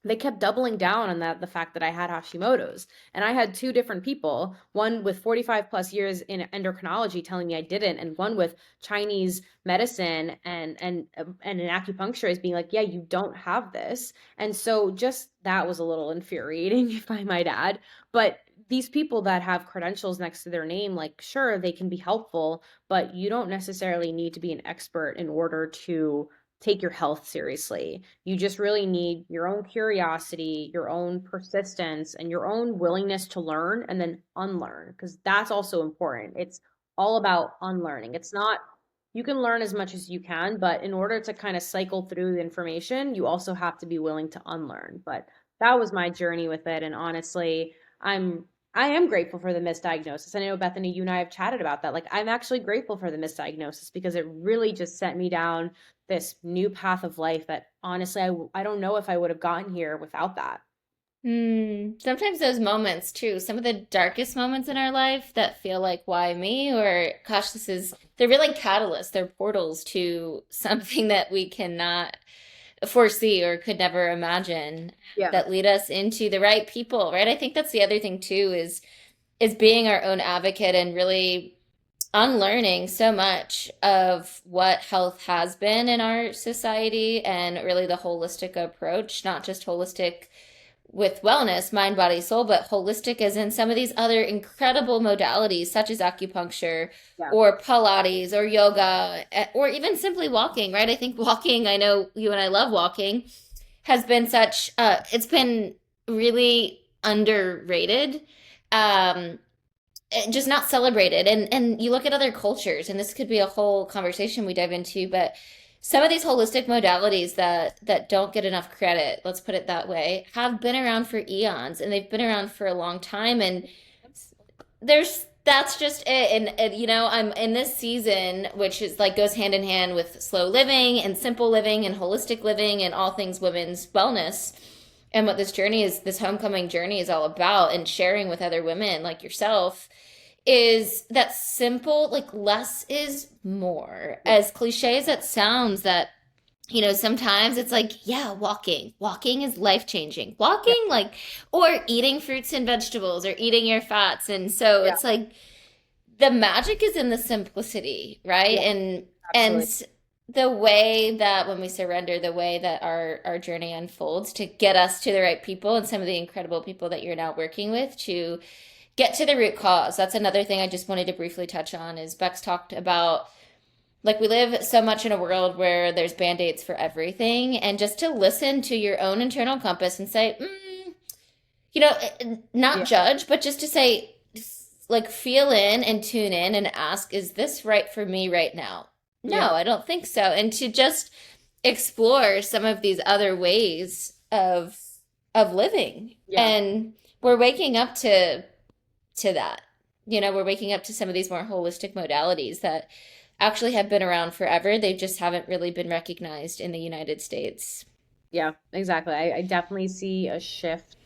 they kept doubling down on the fact that I had Hashimoto's. And I had two different people, one with 45 plus years in endocrinology telling me I didn't, and one with Chinese medicine and an acupuncturist being like, yeah, you don't have this. And so just that was a little infuriating, if I might add. But these people that have credentials next to their name, like, sure, they can be helpful, but you don't necessarily need to be an expert in order to take your health seriously. You just really need your own curiosity, your own persistence, and your own willingness to learn and then unlearn, because that's also important. It's all about unlearning. It's not, you can learn as much as you can, but in order to kind of cycle through the information, you also have to be willing to unlearn. But that was my journey with it. And honestly, I'm I am grateful for the misdiagnosis. I know, Bethany, you and I have chatted about that. Like, I'm actually grateful for the misdiagnosis, because it really just sent me down this new path of life that honestly, I don't know if I would have gotten here without that. Sometimes those moments too, some of the darkest moments in our life that feel like, why me? Or, gosh, they're really catalysts. They're portals to something that we cannot foresee or could never imagine, Yeah. that lead us into the right people, right? I think that's the other thing too, is being our own advocate and really unlearning so much of what health has been in our society, and really the holistic approach, not just holistic with wellness, mind, body, soul, but holistic as in some of these other incredible modalities, such as acupuncture Yeah. or Pilates or yoga, or even simply walking, right? I think walking, I know you and I love walking, has been it's been really underrated. Um, just not celebrated. And you look at other cultures, and this could be a whole conversation we dive into, but some of these holistic modalities that don't get enough credit, let's put it that way, have been around for eons, and they've been around for a long time. And that's just it. And I'm in this season, which is like goes hand in hand with slow living and simple living and holistic living and all things women's wellness. And what this homecoming journey is all about, and sharing with other women like yourself, is that simple, like less is more. As cliche as that sounds, that sometimes it's like, yeah, walking is life changing. Yeah. Walking, like, or eating fruits and vegetables, or eating your fats. And so Yeah. it's like the magic is in the simplicity, right? Yeah. And Absolutely. the way that when we surrender, the way that our journey unfolds to get us to the right people, and some of the incredible people that you're now working with, to get to the root cause. That's another thing I just wanted to briefly touch on. Is Bex talked about, like, we live so much in a world where there's band-aids for everything, and just to listen to your own internal compass and say, not Yeah. judge, but just to say, like, feel in and tune in and ask, is this right for me right now? No, Yeah. I don't think so. And to just explore some of these other ways of living. Yeah. And we're waking up to that. We're waking up to some of these more holistic modalities that actually have been around forever. They just haven't really been recognized in the United States. Yeah, exactly. I definitely see a shift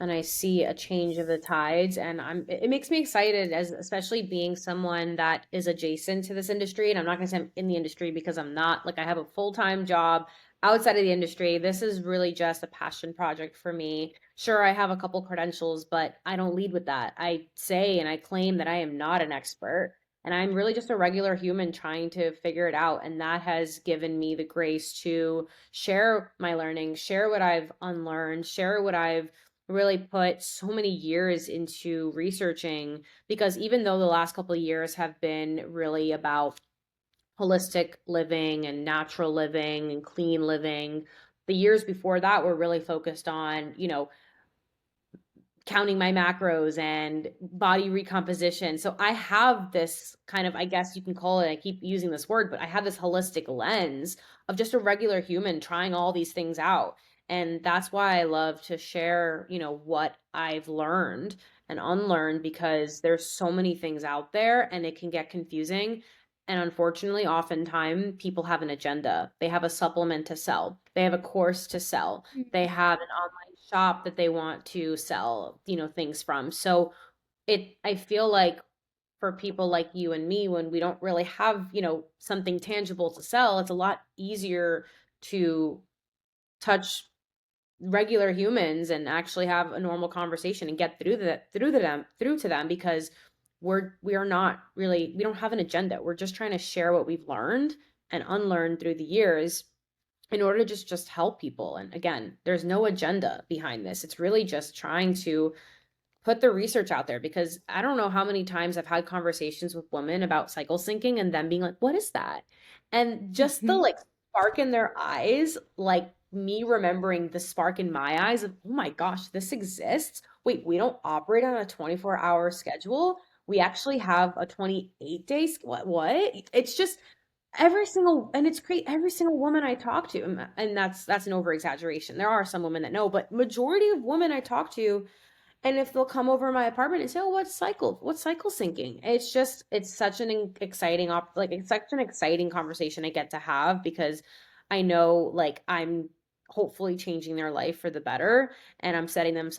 and I see a change of the tides, and it makes me excited, as especially being someone that is adjacent to this industry. And I'm not going to say I'm in the industry, because I'm not. Like, I have a full-time job outside of the industry. This is really just a passion project for me. Sure, I have a couple credentials, but I don't lead with that. I say and I claim that I am not an expert. And I'm really just a regular human trying to figure it out. And that has given me the grace to share my learning, share what I've unlearned, share what I've really put so many years into researching. Because even though the last couple of years have been really about holistic living and natural living and clean living, the years before that were really focused on, counting my macros and body recomposition. So I have this kind of, I guess you can call it, I keep using this word, but I have this holistic lens of just a regular human trying all these things out. And that's why I love to share, what I've learned and unlearned, because there's so many things out there and it can get confusing. And unfortunately, oftentimes people have an agenda. They have a supplement to sell. They have a course to sell. They have an online shop that they want to sell, things from. So I feel like for people like you and me, when we don't really have, something tangible to sell, it's a lot easier to touch regular humans and actually have a normal conversation and get through to them, because we are not really, we don't have an agenda. We're just trying to share what we've learned and unlearned through the years in order to just help people. And again, there's no agenda behind this. It's really just trying to put the research out there, because I don't know how many times I've had conversations with women about cycle syncing and them being like, "What is that?" And just the like spark in their eyes, like me remembering the spark in my eyes of, "Oh my gosh, this exists. Wait, we don't operate on a 24-hour schedule. We actually have a 28-day what? It's just every single, and it's great, every single woman I talk to, and that's an over exaggeration. There are some women that know, but majority of women I talk to, and if they'll come over my apartment and say, "Oh, what's cycle syncing?" It's just, it's such an exciting like it's such an exciting conversation I get to have, because I know, like, I'm hopefully changing their life for the better, and I'm setting them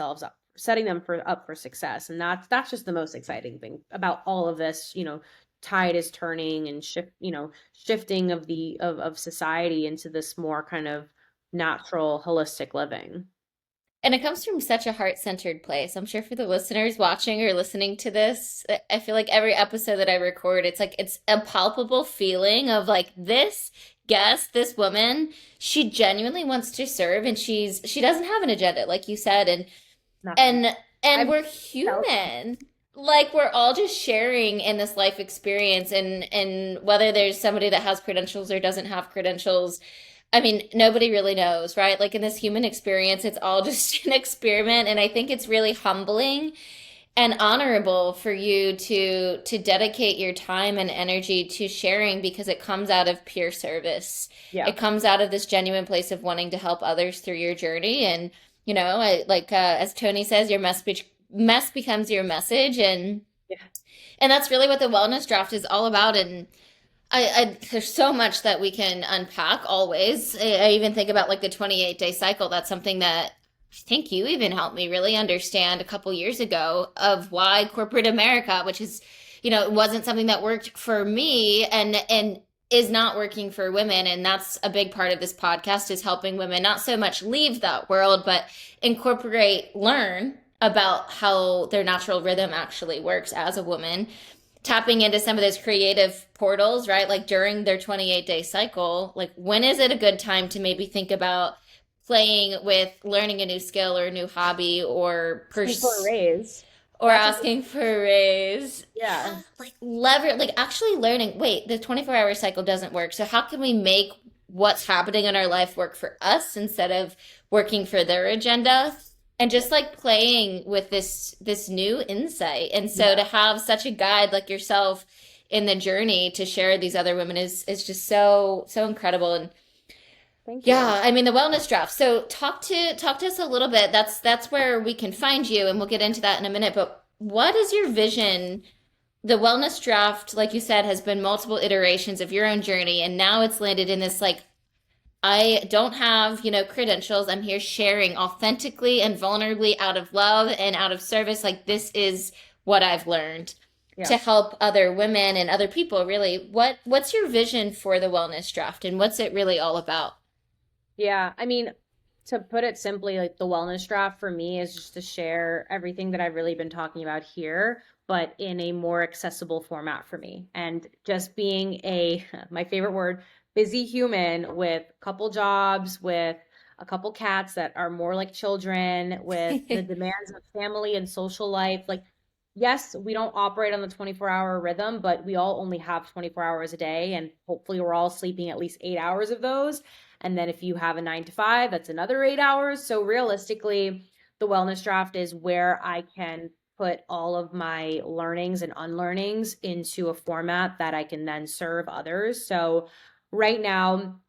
up for success. And that's just the most exciting thing about all of this. Tide is turning and shifting of of society into this more kind of natural, holistic living. And it comes from such a heart-centered place. I'm sure for the listeners watching or listening to this, I feel like every episode that I record, it's like it's a palpable feeling of like this guest, this woman, she genuinely wants to serve, and she doesn't have an agenda, like you said, Nothing. and and I've we're felt human. Like we're all just sharing in this life experience, and whether there's somebody that has credentials or doesn't have credentials, I mean, nobody really knows, right? Like in this human experience, it's all just an experiment. And I think it's really humbling and honorable for you to dedicate your time and energy to sharing, because it comes out of pure service. yeah. It comes out of this genuine place of wanting to help others through your journey. And, as Tony says, your mess becomes your message. Yeah. And that's really what the wellness draft is all about. And there's so much that we can unpack always. I even think about like the 28-day cycle. That's something that I think you even helped me really understand a couple years ago, of why corporate America, which is, it wasn't something that worked for me, and is not working for women. And that's a big part of this podcast, is helping women not so much leave that world, but learn about how their natural rhythm actually works as a woman, tapping into some of those creative portals, right? Like during their 28-day cycle, like when is it a good time to maybe think about playing with learning a new skill or a new hobby, or Asking for a raise. asking for a raise. Yeah. Yeah, like actually learning, wait, the 24-hour cycle doesn't work. So how can we make what's happening in our life work for us instead of working for their agenda? And just like playing with this new insight. And so Yeah. to have such a guide like yourself in the journey to share these other women is just so incredible. And Thank you. yeah, I mean the wellness draft. So talk to us a little bit. That's where we can find you, and we'll get into that in a minute. But what is your vision the wellness draft, like you said, has been multiple iterations of your own journey, and now it's landed in this like I don't have, credentials. I'm here sharing authentically and vulnerably out of love and out of service. Like this is what I've learned Yeah. to help other women and other people, really. What's your vision for the wellness draft and what's it really all about? Yeah, I mean, to put it simply, like the wellness draft for me is just to share everything that I've really been talking about here, but in a more accessible format for me. And just being a, my favorite word, busy human with a couple jobs, with a couple cats that are more like children, with the demands of family and social life. Like, yes, we don't operate on the 24-hour rhythm, but we all only have 24 hours a day. And hopefully, we're all sleeping at least 8 hours of those. And then if you have a 9 to 5, that's another 8 hours. So realistically, the wellness draft is where I can put all of my learnings and unlearnings into a format that I can then serve others. So right now,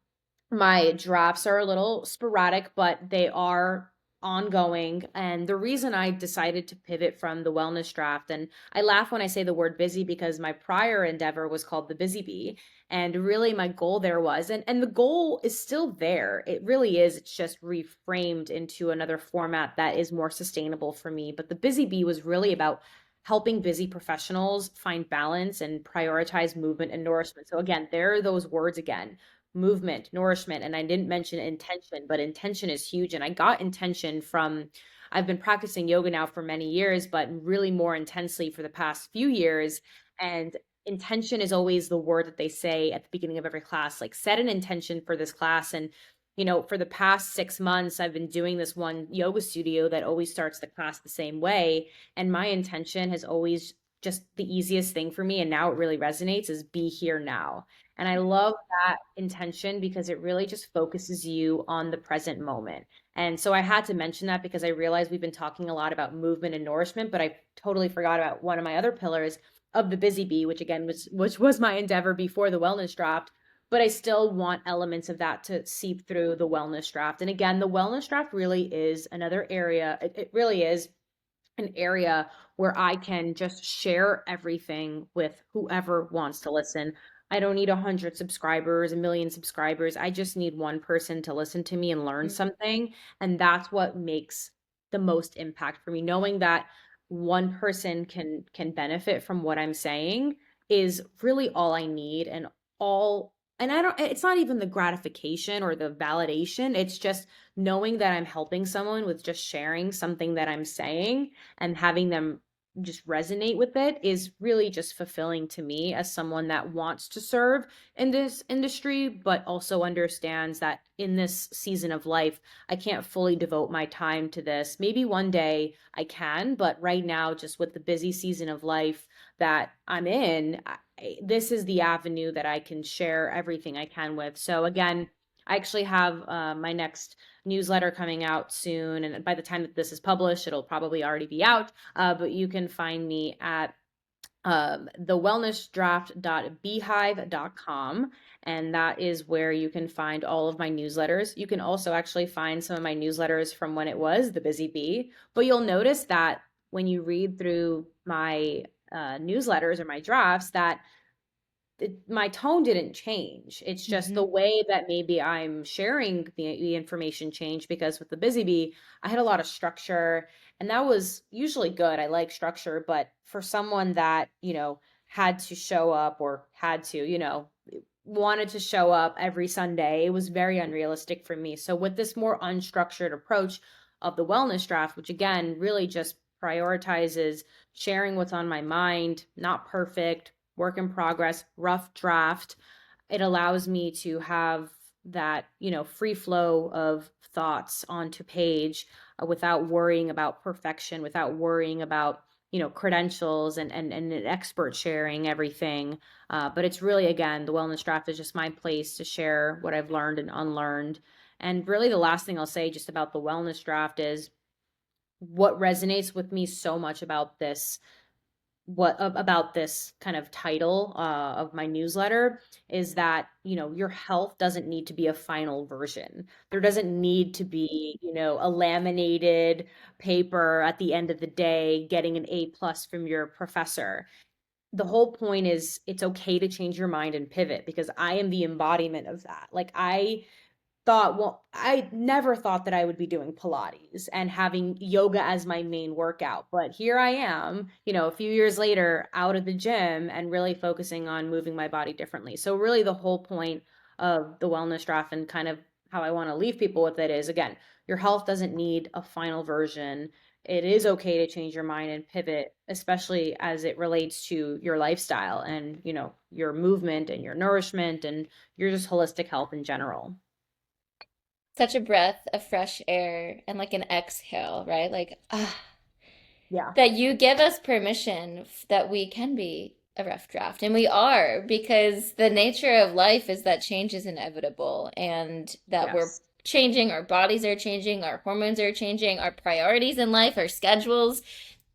my drafts are a little sporadic, but they are ongoing. And the reason I decided to pivot from the wellness draft, and I laugh when I say the word busy because my prior endeavor was called the Busy Bee. And really my goal there was, and the goal is still there. It really is. It's just reframed into another format that is more sustainable for me. But the Busy Bee was really about helping busy professionals find balance and prioritize movement and nourishment. So again, there are those words again: movement, nourishment. And I didn't mention intention, but intention is huge. And I got intention from, I've been practicing yoga now for many years, but really more intensely for the past few years. And intention is always the word that they say at the beginning of every class, like set an intention for this class. And for the past 6 months, I've been doing this one yoga studio that always starts the class the same way. And my intention has always just the easiest thing for me. And now it really resonates is be here now. And I love that intention because it really just focuses you on the present moment. And so I had to mention that because I realized we've been talking a lot about movement and nourishment, but I totally forgot about one of my other pillars of the Busy Bee, which again was which was my endeavor before the wellness draft. But I still want elements of that to seep through the wellness draft. And again, the wellness draft really is another area. It really is an area where I can just share everything with whoever wants to listen. I don't need 100 subscribers, a million subscribers. I just need one person to listen to me and learn something. And that's what makes the most impact for me. Knowing that one person can benefit from what I'm saying is really all I need. And I don't, it's not even the gratification or the validation. It's just knowing that I'm helping someone with just sharing something that I'm saying and having them just resonate with it is really just fulfilling to me as someone that wants to serve in this industry, but also understands that in this season of life, I can't fully devote my time to this. Maybe one day I can, but right now, just with the busy season of life that I'm in, this is the avenue that I can share everything I can with. So again, I actually have my next newsletter coming out soon. And by the time that this is published, it'll probably already be out. But you can find me at thewellnessdraft.beehive.com. And that is where you can find all of my newsletters. You can also actually find some of my newsletters from when it was the Busy Bee. But you'll notice that when you read through my newsletters or my drafts, that my tone didn't change. It's just the Mm-hmm. way that maybe I'm sharing the information changed because with the Busy Bee, I had a lot of structure and that was usually good. I like structure, but for someone that, had to show up or had to, wanted to show up every Sunday, it was very unrealistic for me. So with this more unstructured approach of the wellness draft, which again really just prioritizes sharing what's on my mind, not perfect, work in progress, rough draft. It allows me to have that, free flow of thoughts onto page without worrying about perfection, without worrying about, credentials and an expert sharing everything. But it's really, again, the wellness draft is just my place to share what I've learned and unlearned. And really, the last thing I'll say just about the wellness draft is what resonates with me so much about this about this kind of title of my newsletter is that your health doesn't need to be a final version. There doesn't need to be a laminated paper at the end of the day getting an A+ from your professor. the whole point is it's okay to change your mind and pivot, because I am the embodiment of that. Like I never thought that I would be doing Pilates and having yoga as my main workout. But here I am, a few years later, out of the gym and really focusing on moving my body differently. So, really, the whole point of the wellness draft and kind of how I want to leave people with it is, again, your health doesn't need a final version. It is okay to change your mind and pivot, especially as it relates to your lifestyle and, your movement and your nourishment and your just holistic health in general. Such a breath of fresh air and like an exhale, right? Like, Yeah. that you give us permission that we can be a rough draft. And we are, because the nature of life is that change is inevitable and that we're Yes. changing, our bodies are changing, our hormones are changing, our priorities in life, our schedules,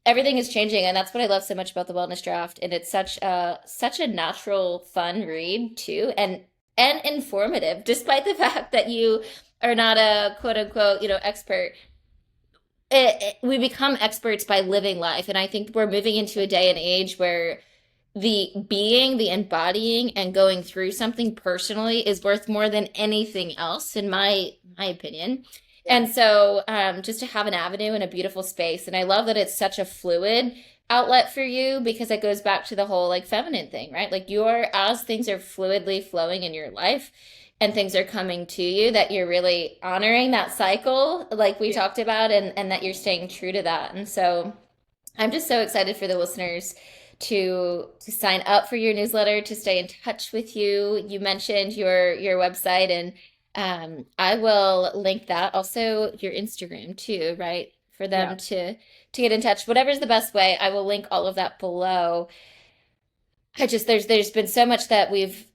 everything is changing. And that's what I love so much about the wellness draft. And it's such a natural, fun read too, and informative, despite the fact that you are not a quote unquote, expert. We become experts by living life. And I think we're moving into a day and age where the embodying and going through something personally is worth more than anything else, in my opinion. Yeah. And so just to have an avenue and a beautiful space. And I love that it's such a fluid outlet for you, because it goes back to the whole like feminine thing, right? Like as things are fluidly flowing in your life and things are coming to you, that you're really honoring that cycle like we talked about, and that you're staying true to that. And so I'm just so excited for the listeners to sign up for your newsletter, to stay in touch with you. You mentioned your website, and I will link that. Also your Instagram too, right? For them Yeah. to get in touch. Whatever's the best way, I will link all of that below. There's been so much that we've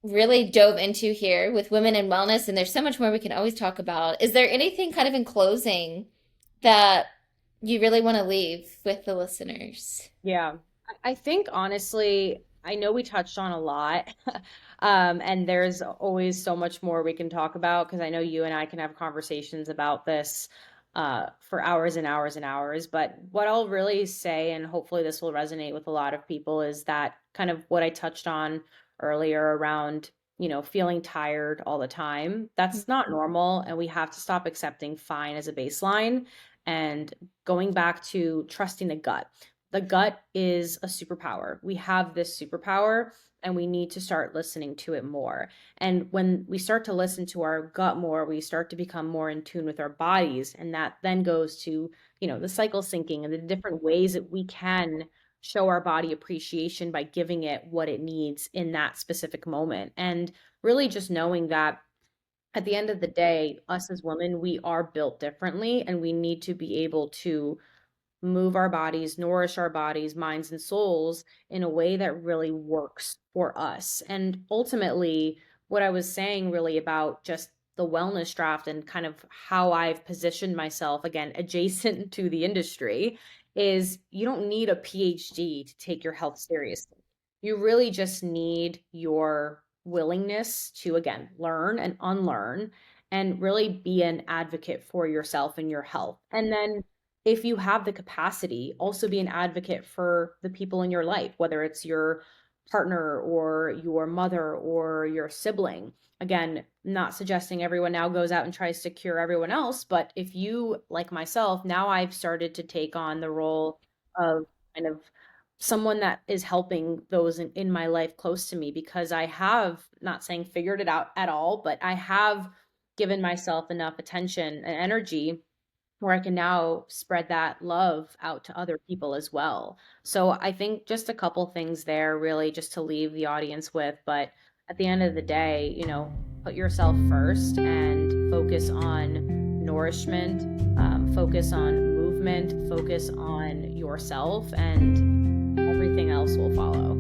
really dove into here with women in wellness, and there's so much more we can always talk about. Is there anything kind of in closing that you really want to leave with the listeners? Yeah. I think honestly, I know we touched on a lot, and there's always so much more we can talk about, because I know you and I can have conversations about this for hours and hours and hours. But what I'll really say, and hopefully this will resonate with a lot of people, is that kind of what I touched on earlier around, feeling tired all the time. That's not normal, and we have to stop accepting fine as a baseline and going back to trusting the gut. The gut is a superpower. We have this superpower, and we need to start listening to it more. And when we start to listen to our gut more, we start to become more in tune with our bodies. And that then goes to, the cycle syncing and the different ways that we can show our body appreciation by giving it what it needs in that specific moment. And really just knowing that at the end of the day, us as women, we are built differently, and we need to be able to move our bodies, nourish our bodies, minds, and souls in a way that really works for us. And ultimately, what I was saying really about just the wellness draft and kind of how I've positioned myself, again, adjacent to the industry, is you don't need a PhD to take your health seriously. You really just need your willingness to, again, learn and unlearn and really be an advocate for yourself and your health. And then if you have the capacity, also be an advocate for the people in your life, whether it's your partner or your mother or your sibling. Again, not suggesting everyone now goes out and tries to cure everyone else, but if you, like myself, now I've started to take on the role of kind of someone that is helping those in my life close to me, because I have, not saying figured it out at all, but I have given myself enough attention and energy where I can now spread that love out to other people as well. So I think just a couple things there, really, just to leave the audience with. But at the end of the day, put yourself first and focus on nourishment, focus on movement, focus on yourself, and everything else will follow.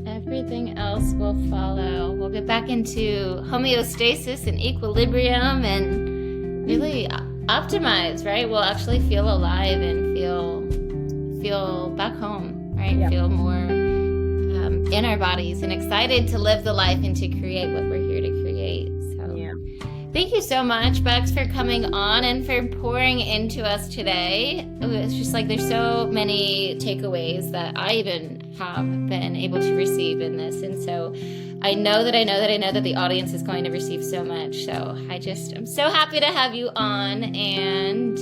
Everything else will follow. We'll get back into homeostasis and equilibrium and really optimize, right? We'll actually feel alive and feel back home, right? Yeah. Feel more in our bodies and excited to live the life and to create what we're here to create. So Yeah. Thank you so much, Becks, for coming on and for pouring into us today. It's just like there's so many takeaways that I even have been able to receive in this. And so I know that the audience is going to receive so much. So I'm so happy to have you on, and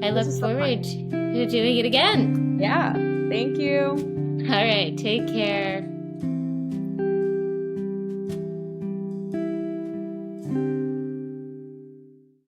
I look forward to doing it again. Yeah. Thank you. All right. Take care.